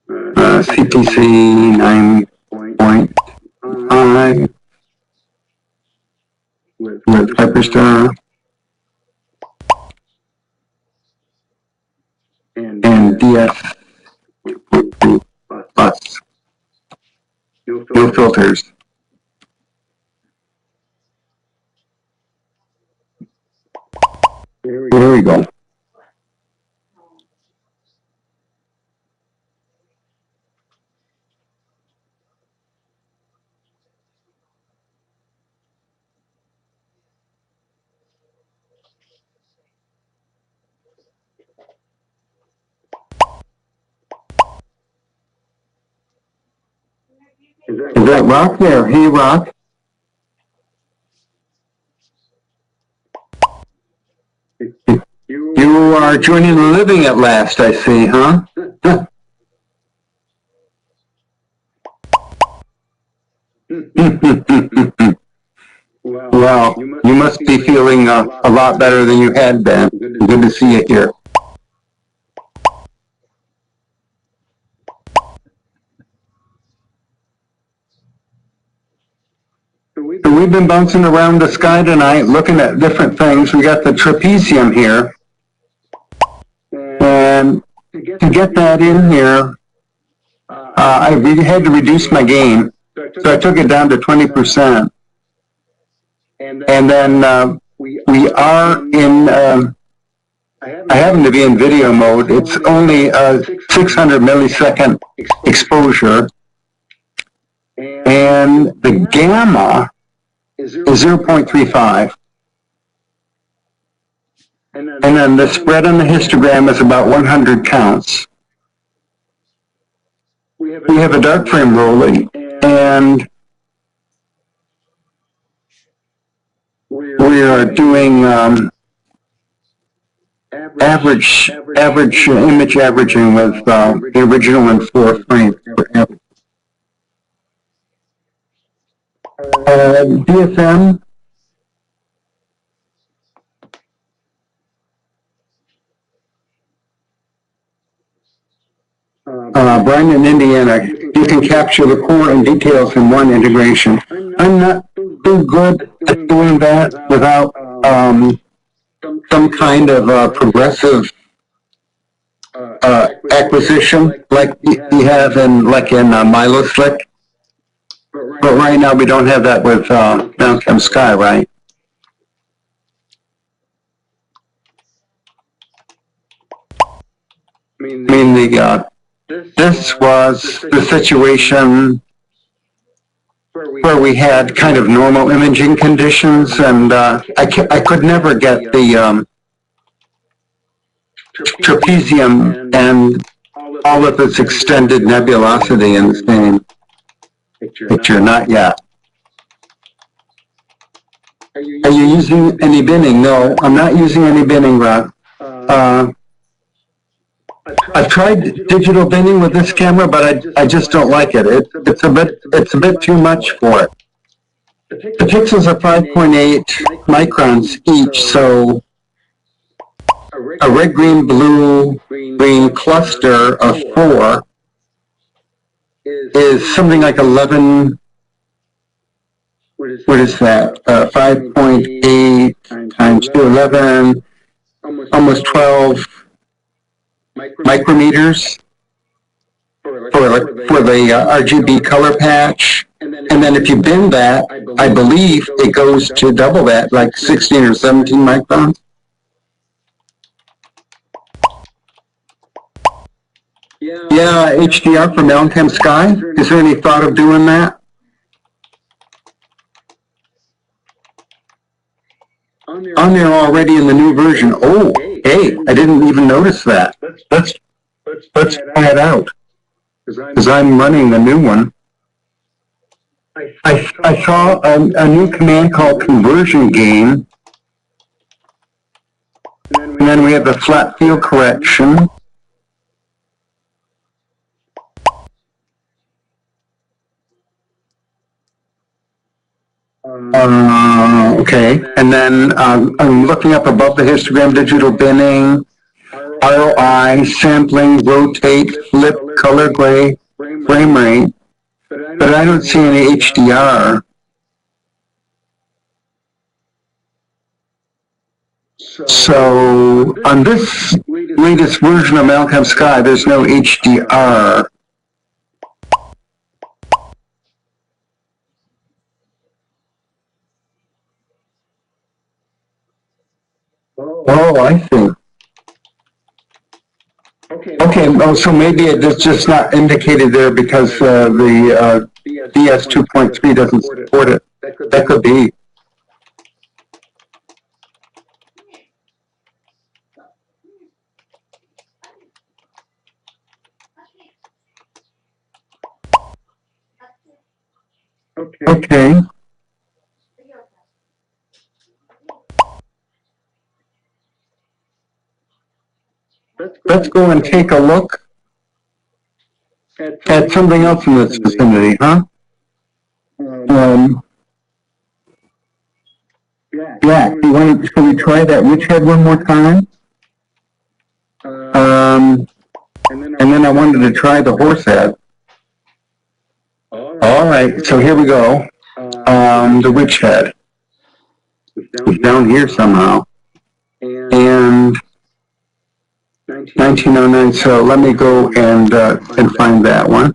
CPC 9.5 with HyperStar and DS plus. No filters. There we go. Is that Rock there? Hey, Rock. You are joining the living at last, I see, huh? Well, you must be feeling a lot better than you had been. Good to see you here. So we've been bouncing around the sky tonight, looking at different things. We got the trapezium here. And to get that in here, I had to reduce my gain. So I took it down to 20%. And then we are in, I happen to be in video mode. It's only a 600 millisecond exposure. And the gamma is 0.35. And then the spread on the histogram is about 100 counts. We have a dark frame rolling, and we are doing average image averaging with the original and 4 frames per average. DSM. Brian in Indiana, you can capture the core and details in one integration. I'm not too good at doing that without some kind of progressive acquisition like you have in MilosLick. But right now we don't have that with MallinCam Sky, right? I mean, this was the situation where we had kind of normal imaging conditions, and I could never get the trapezium and all of its extended nebulosity in the same picture. Not yet. Are you using any binning? No, I'm not using any binning, Rob. I've tried digital binning with this camera, but I just don't like it. It's a bit too much for it. The pixels are 5.8 microns each, so a red, green, blue, green cluster of 4 is something like 11. What is that? 5.8 times 2, 11, almost 12 micrometers for the RGB color patch. And then if you bin that, I believe it goes to double that, like 16 or 17 microns. Yeah, HDR for MallinCam Sky. Is there any thought of doing that? On there already in the new version. Oh, hey, I didn't even notice that. Let's try it out. because I'm running the new one. I saw a new command called conversion gain, and then we have the flat field correction. Okay, and then I'm looking up above the histogram, digital binning, ROI, sampling, rotate, flip, color gray, frame rate, but I don't see any HDR. So on this latest version of MallinCam Sky, there's no HDR. Oh, I see. Okay, oh, so maybe it's just not indicated there because the DS 2.3 doesn't support it. That could be. Okay. Let's go and take a look at something else in this vicinity, huh? Jack, should we try that witch head one more time? And then I wanted to try the horse head. All right, so here we go. The witch head. It's down here somehow. And 1909, so let me go and find that one.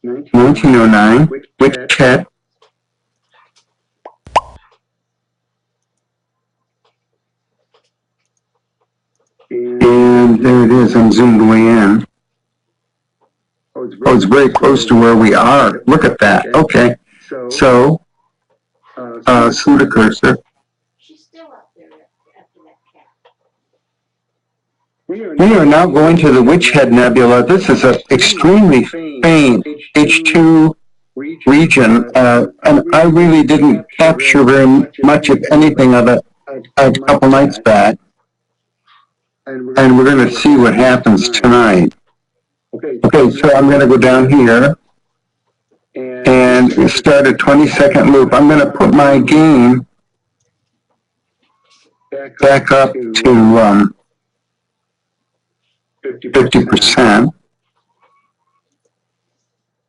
$1909, witch head. And there it is, I'm zoomed way in. Oh, it's very close to where we are. Look at that. Okay. So, slew the cursor. She's still up there after that cat. We are now going to the Witch Head Nebula. This is an extremely faint H2 region, and I really didn't capture very much of anything of it a couple nights back. And we're going to see what happens tonight. Okay, so I'm going to go down here and start a 20-second loop. I'm going to put my gain back up to 50%.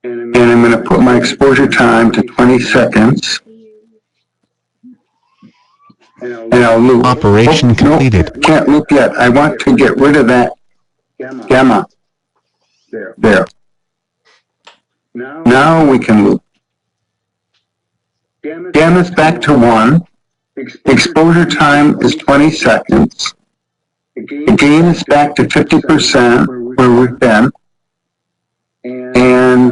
And I'm going to put my exposure time to 20 seconds. And I'll loop. Operation completed. No, can't loop yet. I want to get rid of that gamma. There. Now we can loop. Gamma's back to 1. Exposure time is 20 seconds. The gain is back to 50% where we've been. And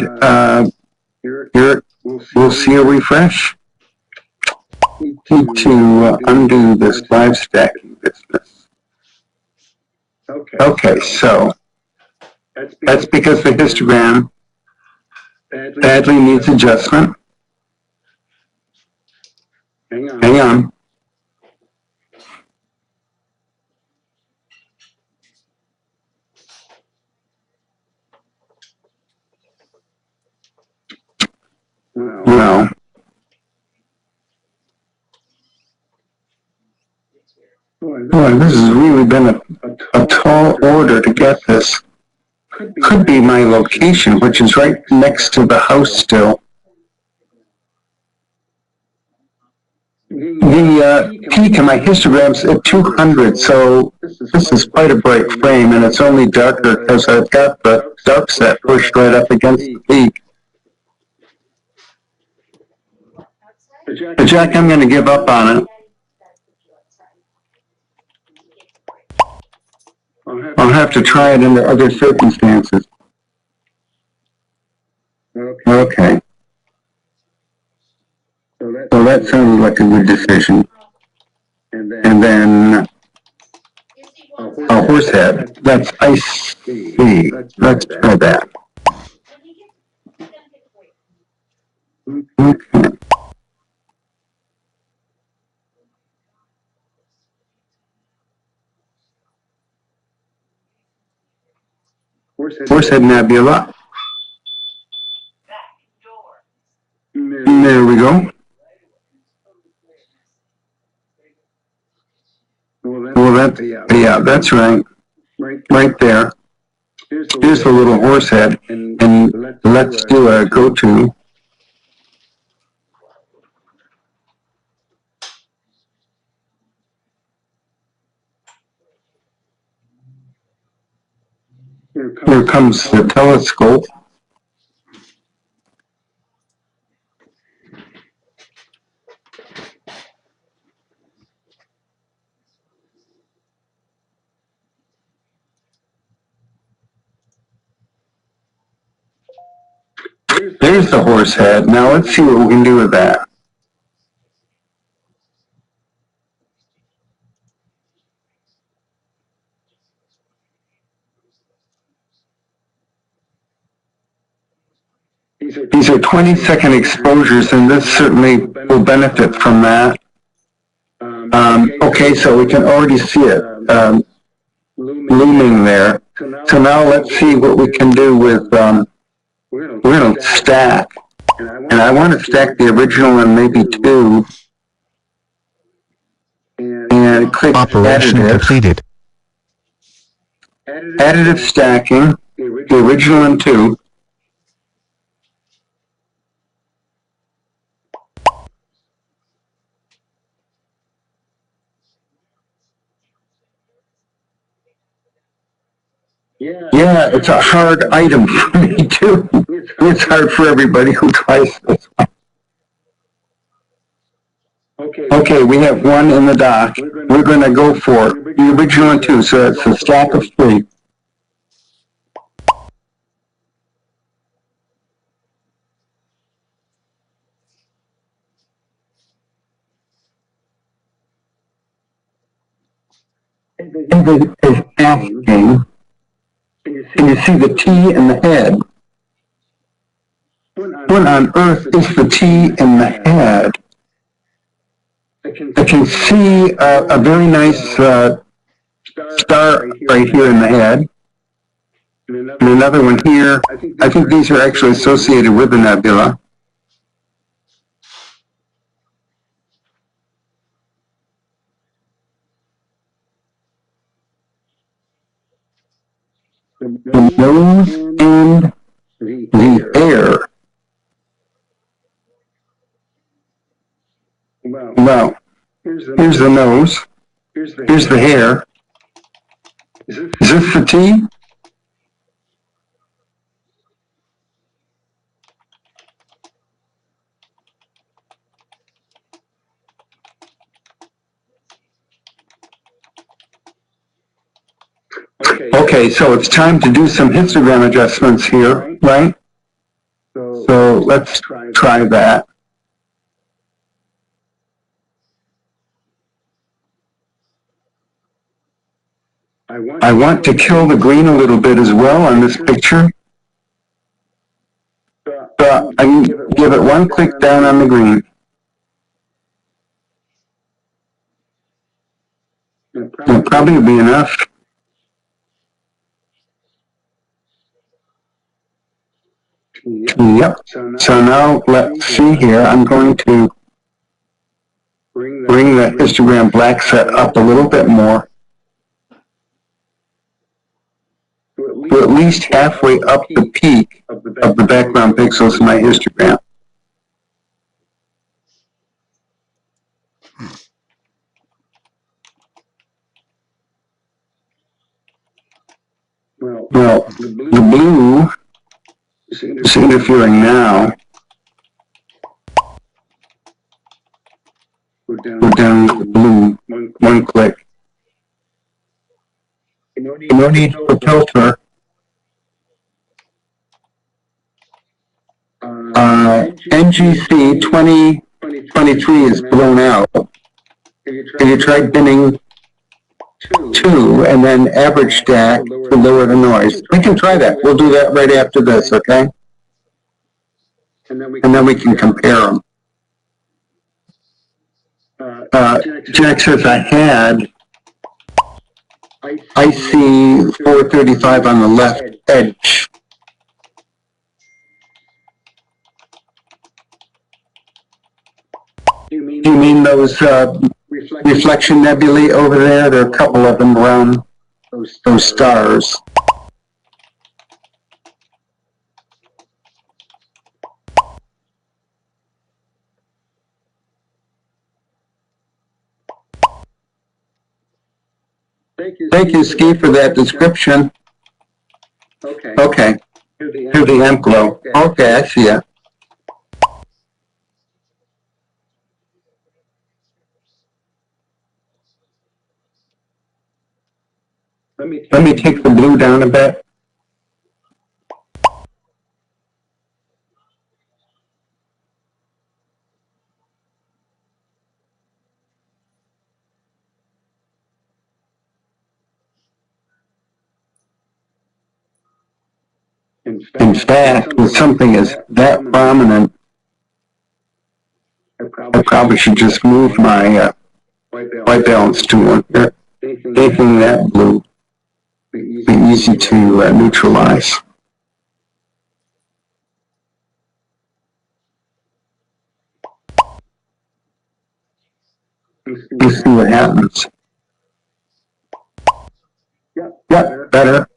here we'll see a refresh. Need to undo this live stacking business. Okay, so that's because the histogram badly needs adjustment. Hang on. Well, boy, this has really been a tall order to get this. Could be my location, which is right next to the house still. The peak of my histogram's at 200, so this is quite a bright frame, and it's only darker because I've got the dark set pushed right up against the peak. But Jack, I'm going to give up on it. I'll have to try it under other circumstances. Okay. So that sounded like a good decision. And then, horse head. That's ice C. Let's try that. Okay. Horsehead Nebula. There we go. Well, yeah, that's right. Right there. Here's the little horse head, and let's do a go-to. Here comes the telescope. There's the horse head. Now let's see what we can do with that. These are 20-second exposures, and this certainly will benefit from that. Okay, so we can already see it looming there. So now let's see what we can do with, we're going to stack. And I want to stack the original and maybe two. And click Operation additive. completed. Additive stacking, the original and two. Yeah, it's a hard item for me too. It's hard for everybody who tries this. Okay, we have one in the dock. We're going to go for the original and two, so it's a stack of three. David is asking, can you see the T in the head? What on earth is the T in the head? I can see a very nice star right here in the head. And another one here. I think these are actually associated with the nebula. The nose and the air. Well, here's the nose. Here's the hair. Is this the T? Okay, so it's time to do some histogram adjustments here, right? So let's try that. I want to kill the green a little bit as well on this picture. So I can give it one click down on the green. It'll probably be enough. Yep. So now let's see here. I'm going to bring the histogram black set up a little bit more. To at least halfway up the peak of the background pixels in my histogram. Well, the blue is interfering now. We're down to the blue. One click. No need for a filter. NGC 2023 is blown out. Have you tried binning 2, and then average stack to lower the noise. We can try that. We'll do that right after this, okay? And then we can compare them. Jack says I see 435 on the left edge. Do you mean those reflection nebulae over there? There are a couple of them around those stars. Thank you, Ski, for that description. Okay. Here's the amp glow. Okay, I see it. Let me take the blue down a bit. In fact, when something is that prominent, I probably should just move my white balance tool. Anything that blue be easy to neutralize. Let's see what happens. Yep, better.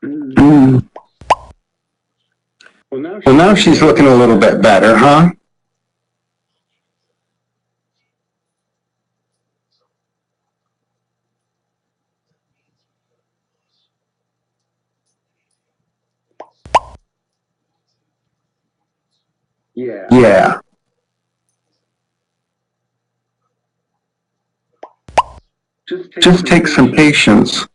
Mm. Well, now she's looking a little bit better, huh? Yeah. Just take some patience.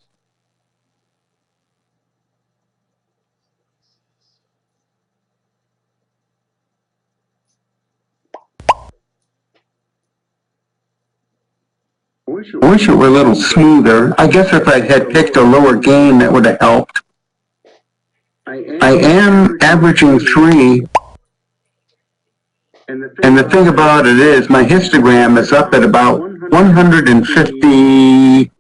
I wish it were a little smoother. I guess if I had picked a lower gain, that would have helped. I am averaging 3. And the thing about it is, my histogram is up at about 150,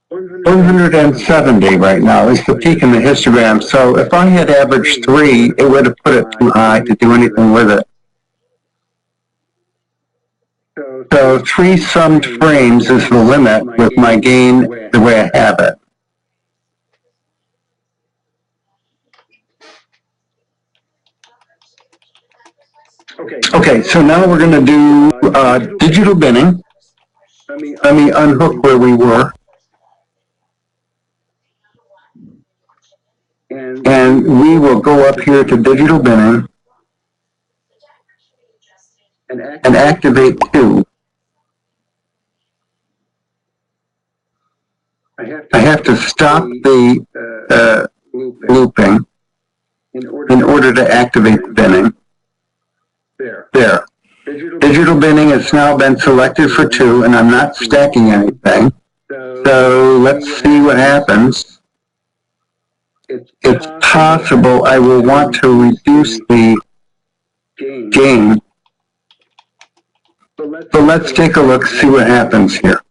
170 right now. It's the peak in the histogram. So if I had averaged 3, it would have put it too high to do anything with it. So 3 summed frames is the limit with my gain the way I have it. Okay, so now we're going to do digital binning. Let me unhook where we were. And we will go up here to digital binning and activate 2. I have to stop the looping in order to activate the binning. There. Digital binning has now been selected for 2, and I'm not stacking anything. So let's see what happens. It's possible I will want to reduce the gain. So let's take a look, see what happens here.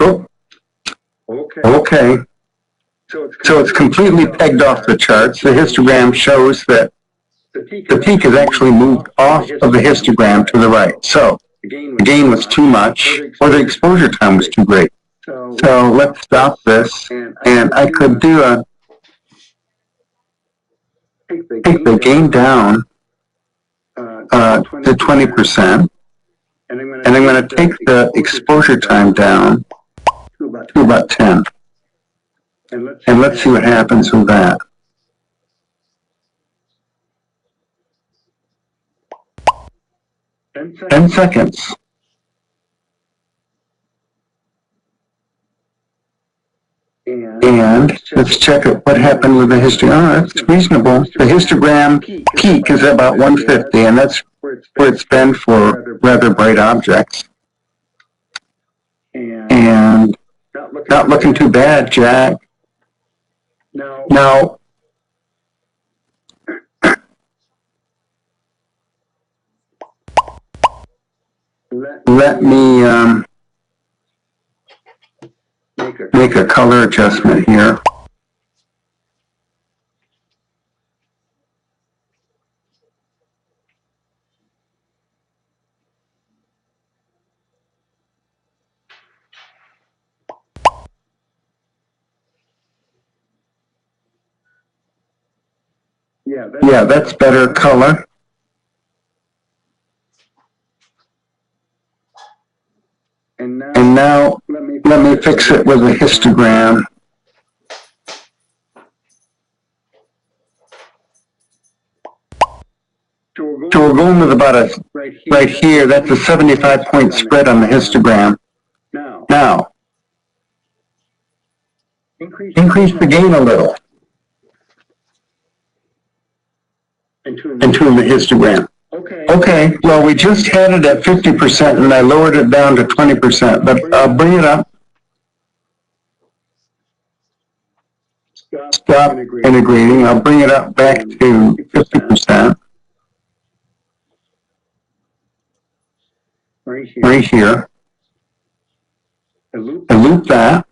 Oh. Okay. So it's completely pegged off the charts. The histogram shows that the peak has actually moved off of the histogram to the right. So the gain was too much, or the exposure time was too great. So let's stop this, and I could do take the gain down to 20%, and I'm going to take the exposure time down to about 10. And let's see what happens with that. 10 seconds. And let's check out what happened with the histogram. Oh, that's reasonable. The histogram peak is about 150, and that's where it's been for rather bright objects. And not looking too bad, Jack. Now, let me make a color adjustment here. Yeah, that's better color. And now, let me fix it with a histogram. So we're going with about a, right here, that's a 75-point spread on the histogram. Now, increase the gain a little. And tune the histogram. Okay, well, we just had it at 50% and I lowered it down to 20%, but I'll bring it up. Stop integrating. I'll bring it up back to 50%. Right here. I loop that.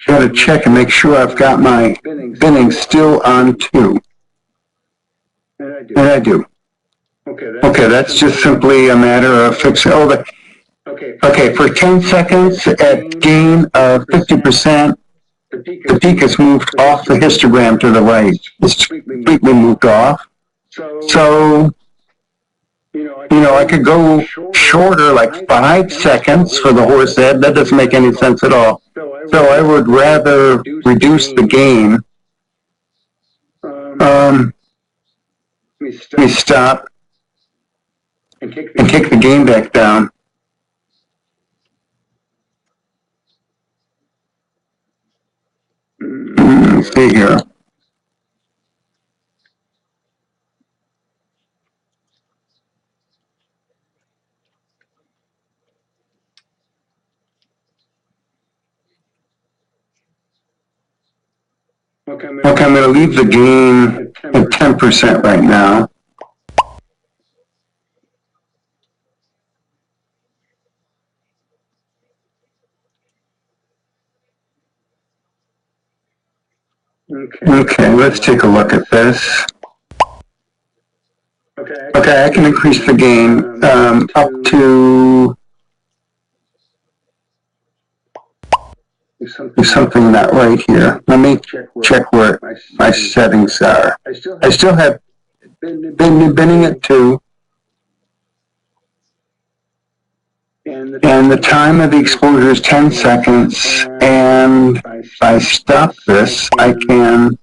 Got to check and make sure I've got my binning still on 2. And I do. Okay, that's just simply a matter of fixing. Oh, okay, for 10 seconds at gain of 50%, the peak is moved off the histogram to the right. It's completely moved off. So, I could go shorter, like 5 seconds for the horse head. That doesn't make any sense at all. So I would rather reduce the gain. Let me stop and kick the gain back down. Let's see here. Okay, I'm going to leave the gain at 10% right now. Okay, let's take a look at this. Okay, I can increase the gain up to something not right here. Let me check where my settings are. I still have binning at 2. And the time of the exposure is 10 seconds. And if I stop this, I can,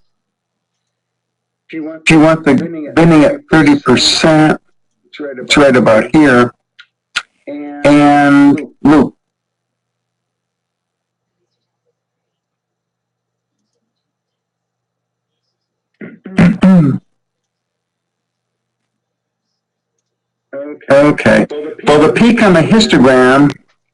if you want the binning at 30%, it's right about here, and loop. Okay. Well, the peak on the histogram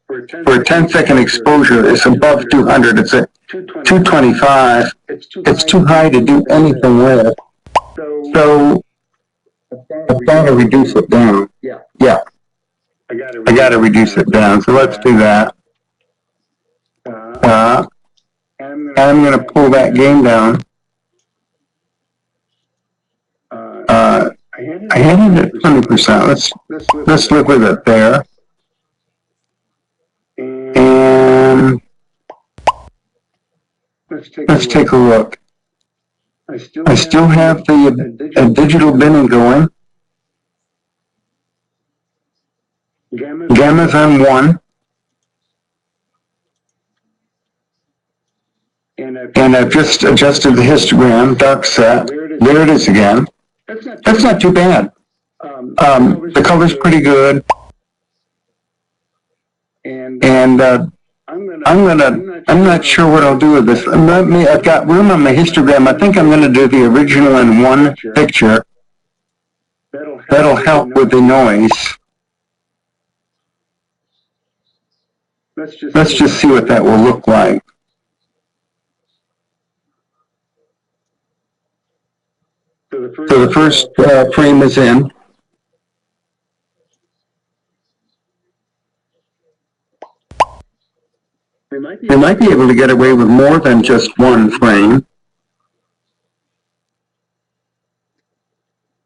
for a 10-second exposure is above 200. It's at 225. It's too high to do anything with. So I've got to reduce it down. Yeah. I got to reduce it down. So let's do that. I'm going to pull that gain down. I had it at 20%. Let's live with it there. And let's take a look. I still have the digital binning going. Gamma's on 1. and I've just adjusted the histogram, dark set. There it is again. That's not too bad. The color's pretty good. And I'm not sure what I'll do with this. I've got room on my histogram. I think I'm going to do the original in one picture. That'll help with the noise. Let's just see what that will look like. So the first frame is in. We might be able to get away with more than just one frame.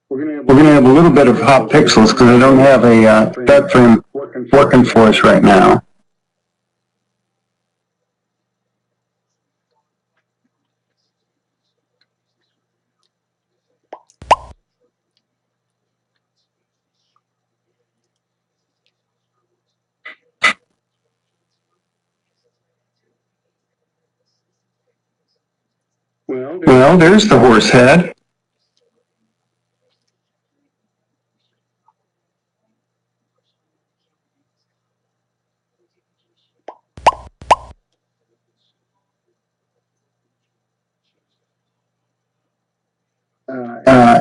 We're going to have a little bit of hot pixels because I don't have a dark frame working for us right now. Well, there's the horse head.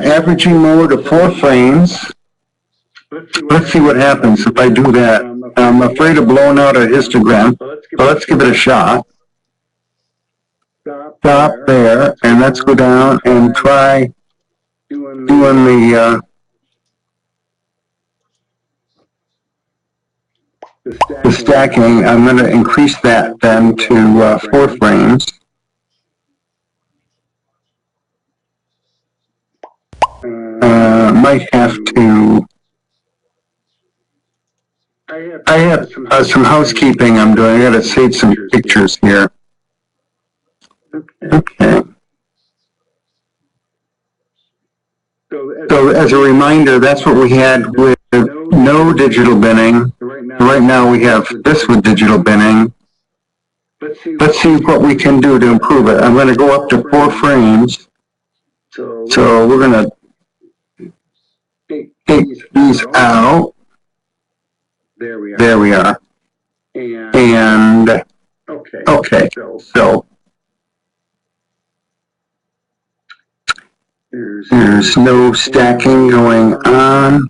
Averaging mode of 4 frames. Let's see what happens if I do that. I'm afraid of blowing out a histogram, but let's give it a shot. Stop there, and let's go down and try doing the stacking. I'm going to increase that then to 4 frames. Might have to. I have some housekeeping I'm doing. I got to save some pictures here. Okay. So as a reminder, that's what we had with no digital binning. Right now we have this with digital binning. Let's see what we can do to improve it. I'm going to go up to 4 frames. So we're going to take these out. There we are. And okay, so there's no stacking going on.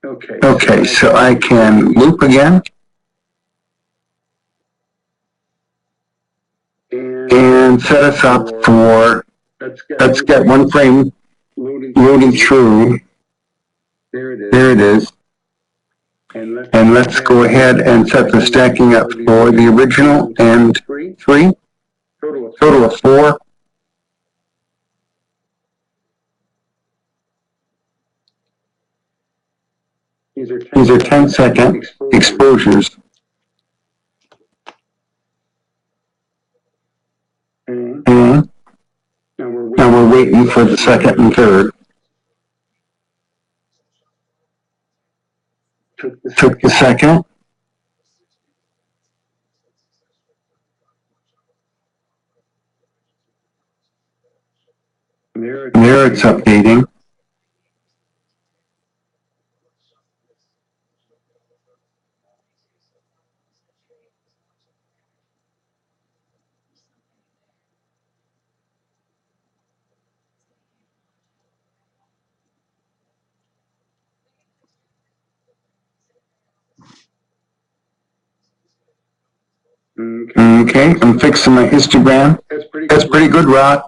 Okay, so I can loop again. And set us up for, let's get 1 frame loading through. There it is. And let's go ahead and set the stacking up for the original and 3. Total of 4. These are 10-second exposures. And now we're waiting for the second and third. Took the second. There it's updating. Okay, I'm fixing my histogram. That's pretty good, Rod.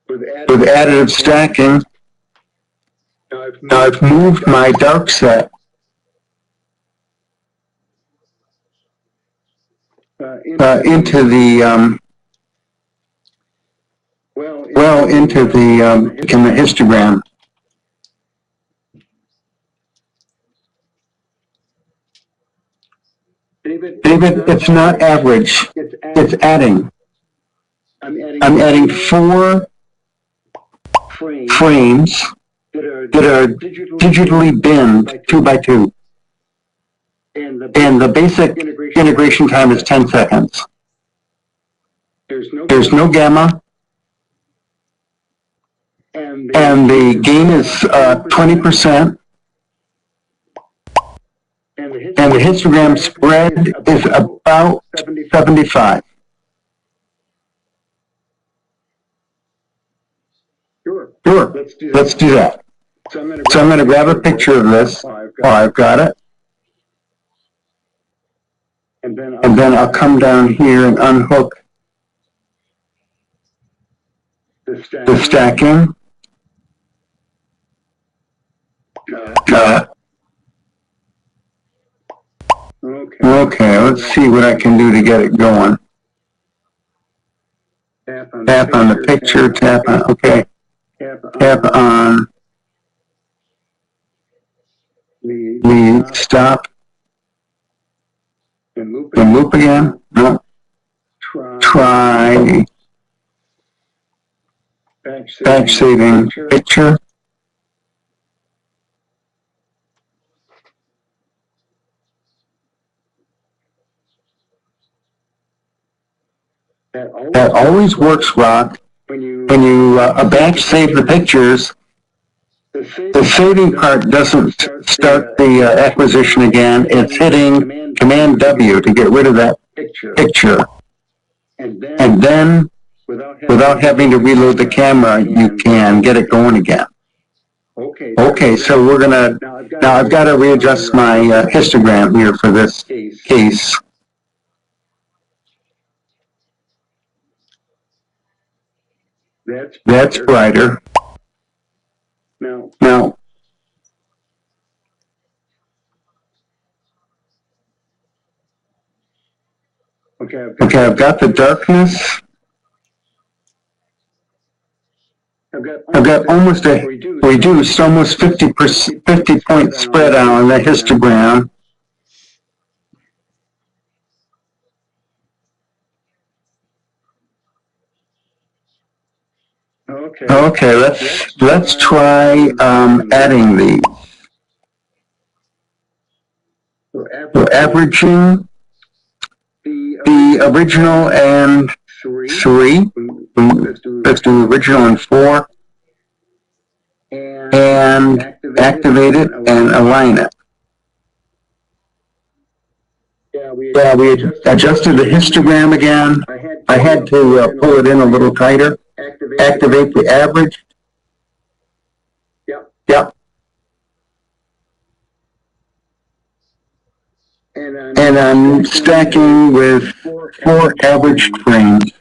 With additive stacking, now I've moved my dark set into the in the histogram. David, it's not average. It's adding. I'm adding 4 frames that are digitally binned 2 by 2. and the basic integration time is 10 seconds. There's no gamma, and the gain is 20%, and the histogram spread is about 75. Sure, let's do that. So I'm going to grab a picture of this. Oh, I've got it. And then I'll come down here and unhook the stacking. Okay, let's see what I can do to get it going. Tap on the picture, tap on, okay. Tap on the stop and loop again. No. Try batch saving picture. That always works, Rock. When you batch save the pictures, the saving part doesn't start the acquisition again. It's hitting Command W to get rid of that picture. And then, without having to reload the camera, you can get it going again. Okay, so we're gonna, now I've got to readjust my histogram here for this case. That's brighter. Now, okay, I've got the darkness. I've got almost a reduced, almost 50-point spread out on the histogram. Okay, let's try adding these. So averaging the original and 3. Let's do original and 4. And activate it and align it. Yeah, we adjusted the histogram again. I had to pull it in a little tighter. Activate the average. Yep. And I'm stacking with 4 average frames.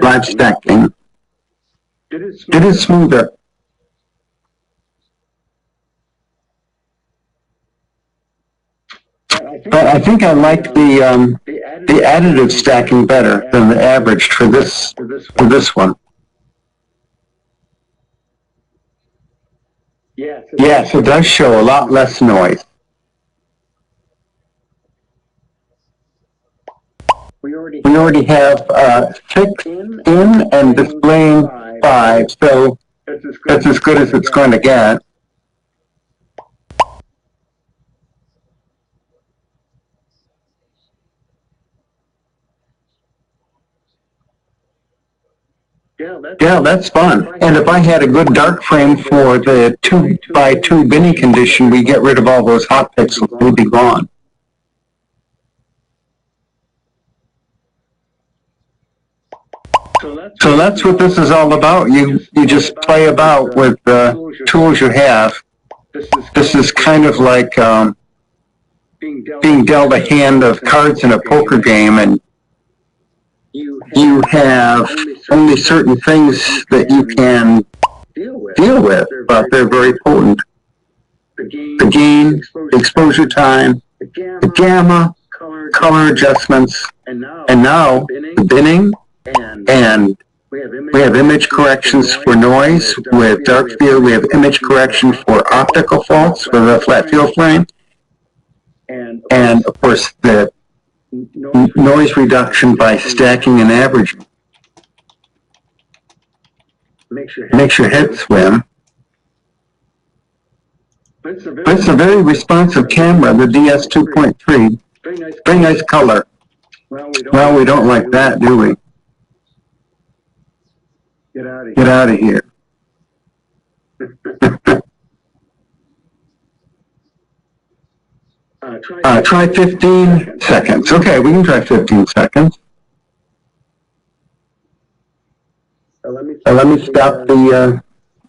Live stacking. Did it smoother? But I think I like the additive stacking better than the average for this one. Yes, it does show a lot less noise. We already have 6 in and displaying 5, so that's as good as it's going to get. Yeah, that's fun. And if I had a good dark frame for the 2x2 binning condition, we get rid of all those hot pixels. They'd be gone. So that's what this is all about. You just play about with the tools you have. This is kind of like being dealt a hand of cards in a poker game, and you have only certain things that you can deal with, but they're very potent. The gain, the exposure time, the gamma, color adjustments, and now the binning, and we have image corrections for noise with dark field. We have image correction for optical faults for the flat field frame, and of course the noise reduction by stacking and averaging. Makes your head swim. It's a very responsive camera, the DS 2.3. Very nice color. Well, we don't like that, do we? Get out of here. Try 15 seconds. Okay, we can try 15 seconds. Let me stop the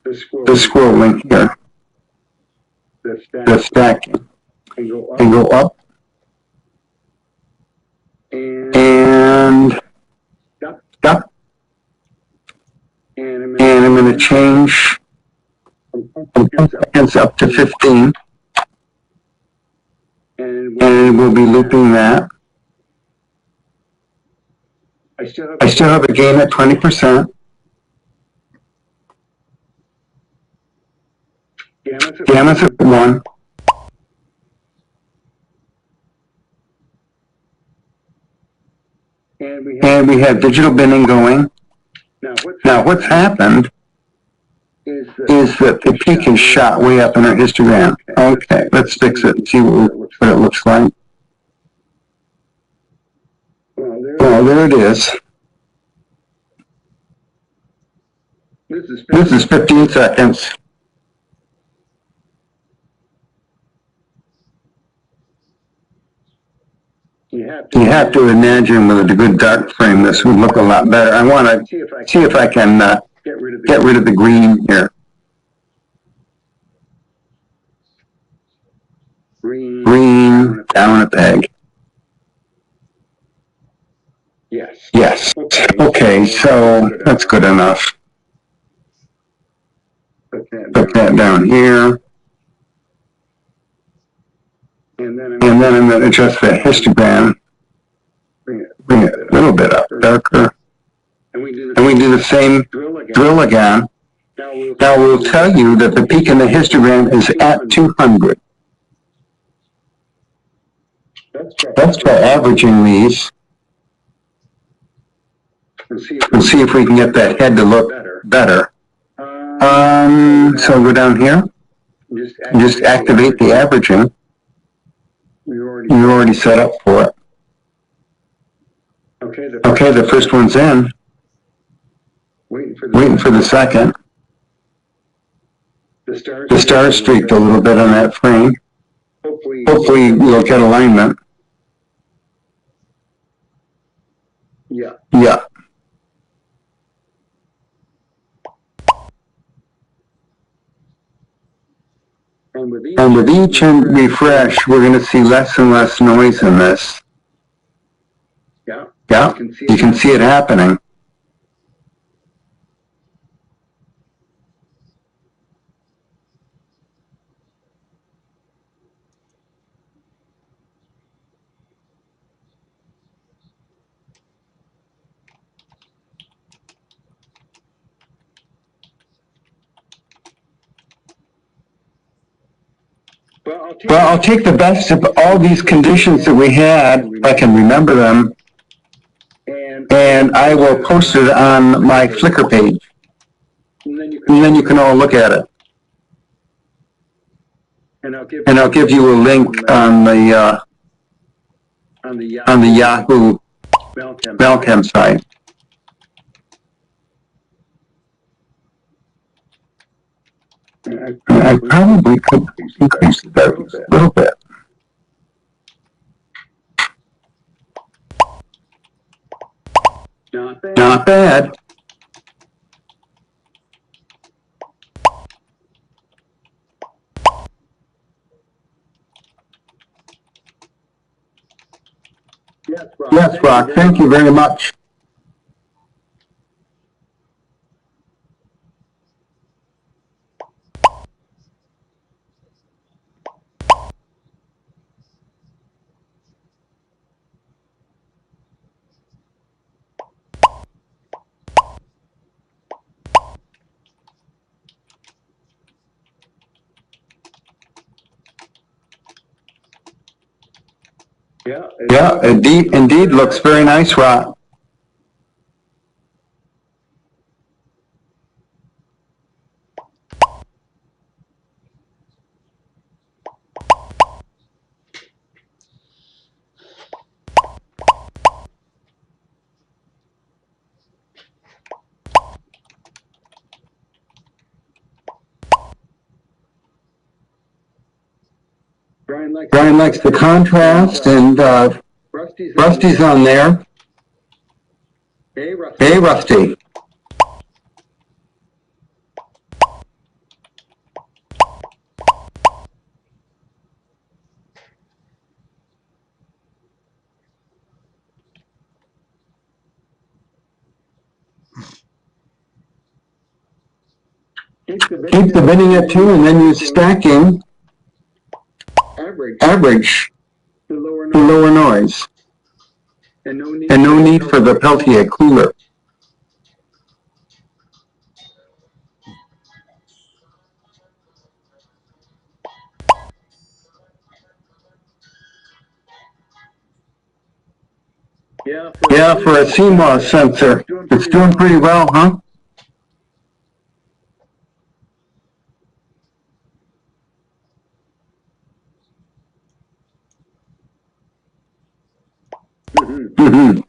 scrolling here. The stacking. And go up. And stop. And I'm going to change from 10 seconds up to 15. And we'll be looping that. I still have a gain at 20%. Gamma's at 1. And we have digital binning going. Now what's happened is that the peak is shot way up in our histogram. Okay, let's fix it and see what it looks like. Well, there it is. This is 15 seconds. You have to imagine with a good dark frame this would look a lot better. I want to see if I can get rid of the green here. Green down a peg. Yes. Okay, so that's good enough. Put that down here. And then I'm going to adjust the histogram. Bring it a little bit up, darker. And we do the same drill again. Now we'll tell you that the peak in the histogram is at 200. Let's try averaging these. We'll see if we can get that head to look better. So go down here. Just activate the averaging. You're already set up for it. Okay, the first one's in. Waiting for the second. The star streaked a little bit on that frame. Hopefully we'll get alignment. Yeah. And with each refresh, we're going to see less and less noise in this. Yeah, you can see it happening. Well, I'll take the best of all these conditions that we had, if I can remember them, and I will post it on my Flickr page. And then you can all look at it. And I'll give you a link on the Yahoo MallinCam site. I probably could increase the values a little bit. Not bad. Yes, Rock. Thank you very much. Yeah, indeed looks very nice, Rock. Brian likes the contrast, and Rusty's on there. Hey, Rusty. Keep the binning at 2 and then use stacking. Average the lower noise. And no need for the Peltier cooler. Yeah, for a CMOS sensor, it's doing pretty well, huh? Mm-hmm.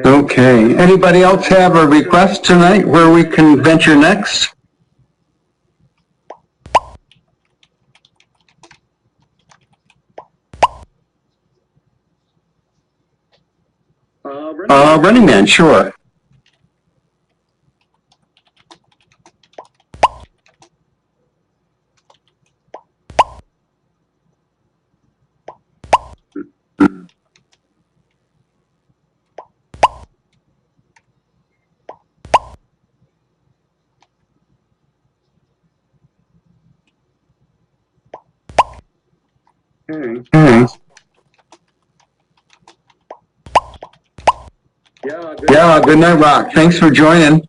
Okay. Anybody else have a request tonight where we can venture next? Running Man, sure. Okay. Yeah, good night, Rock. Thanks for joining.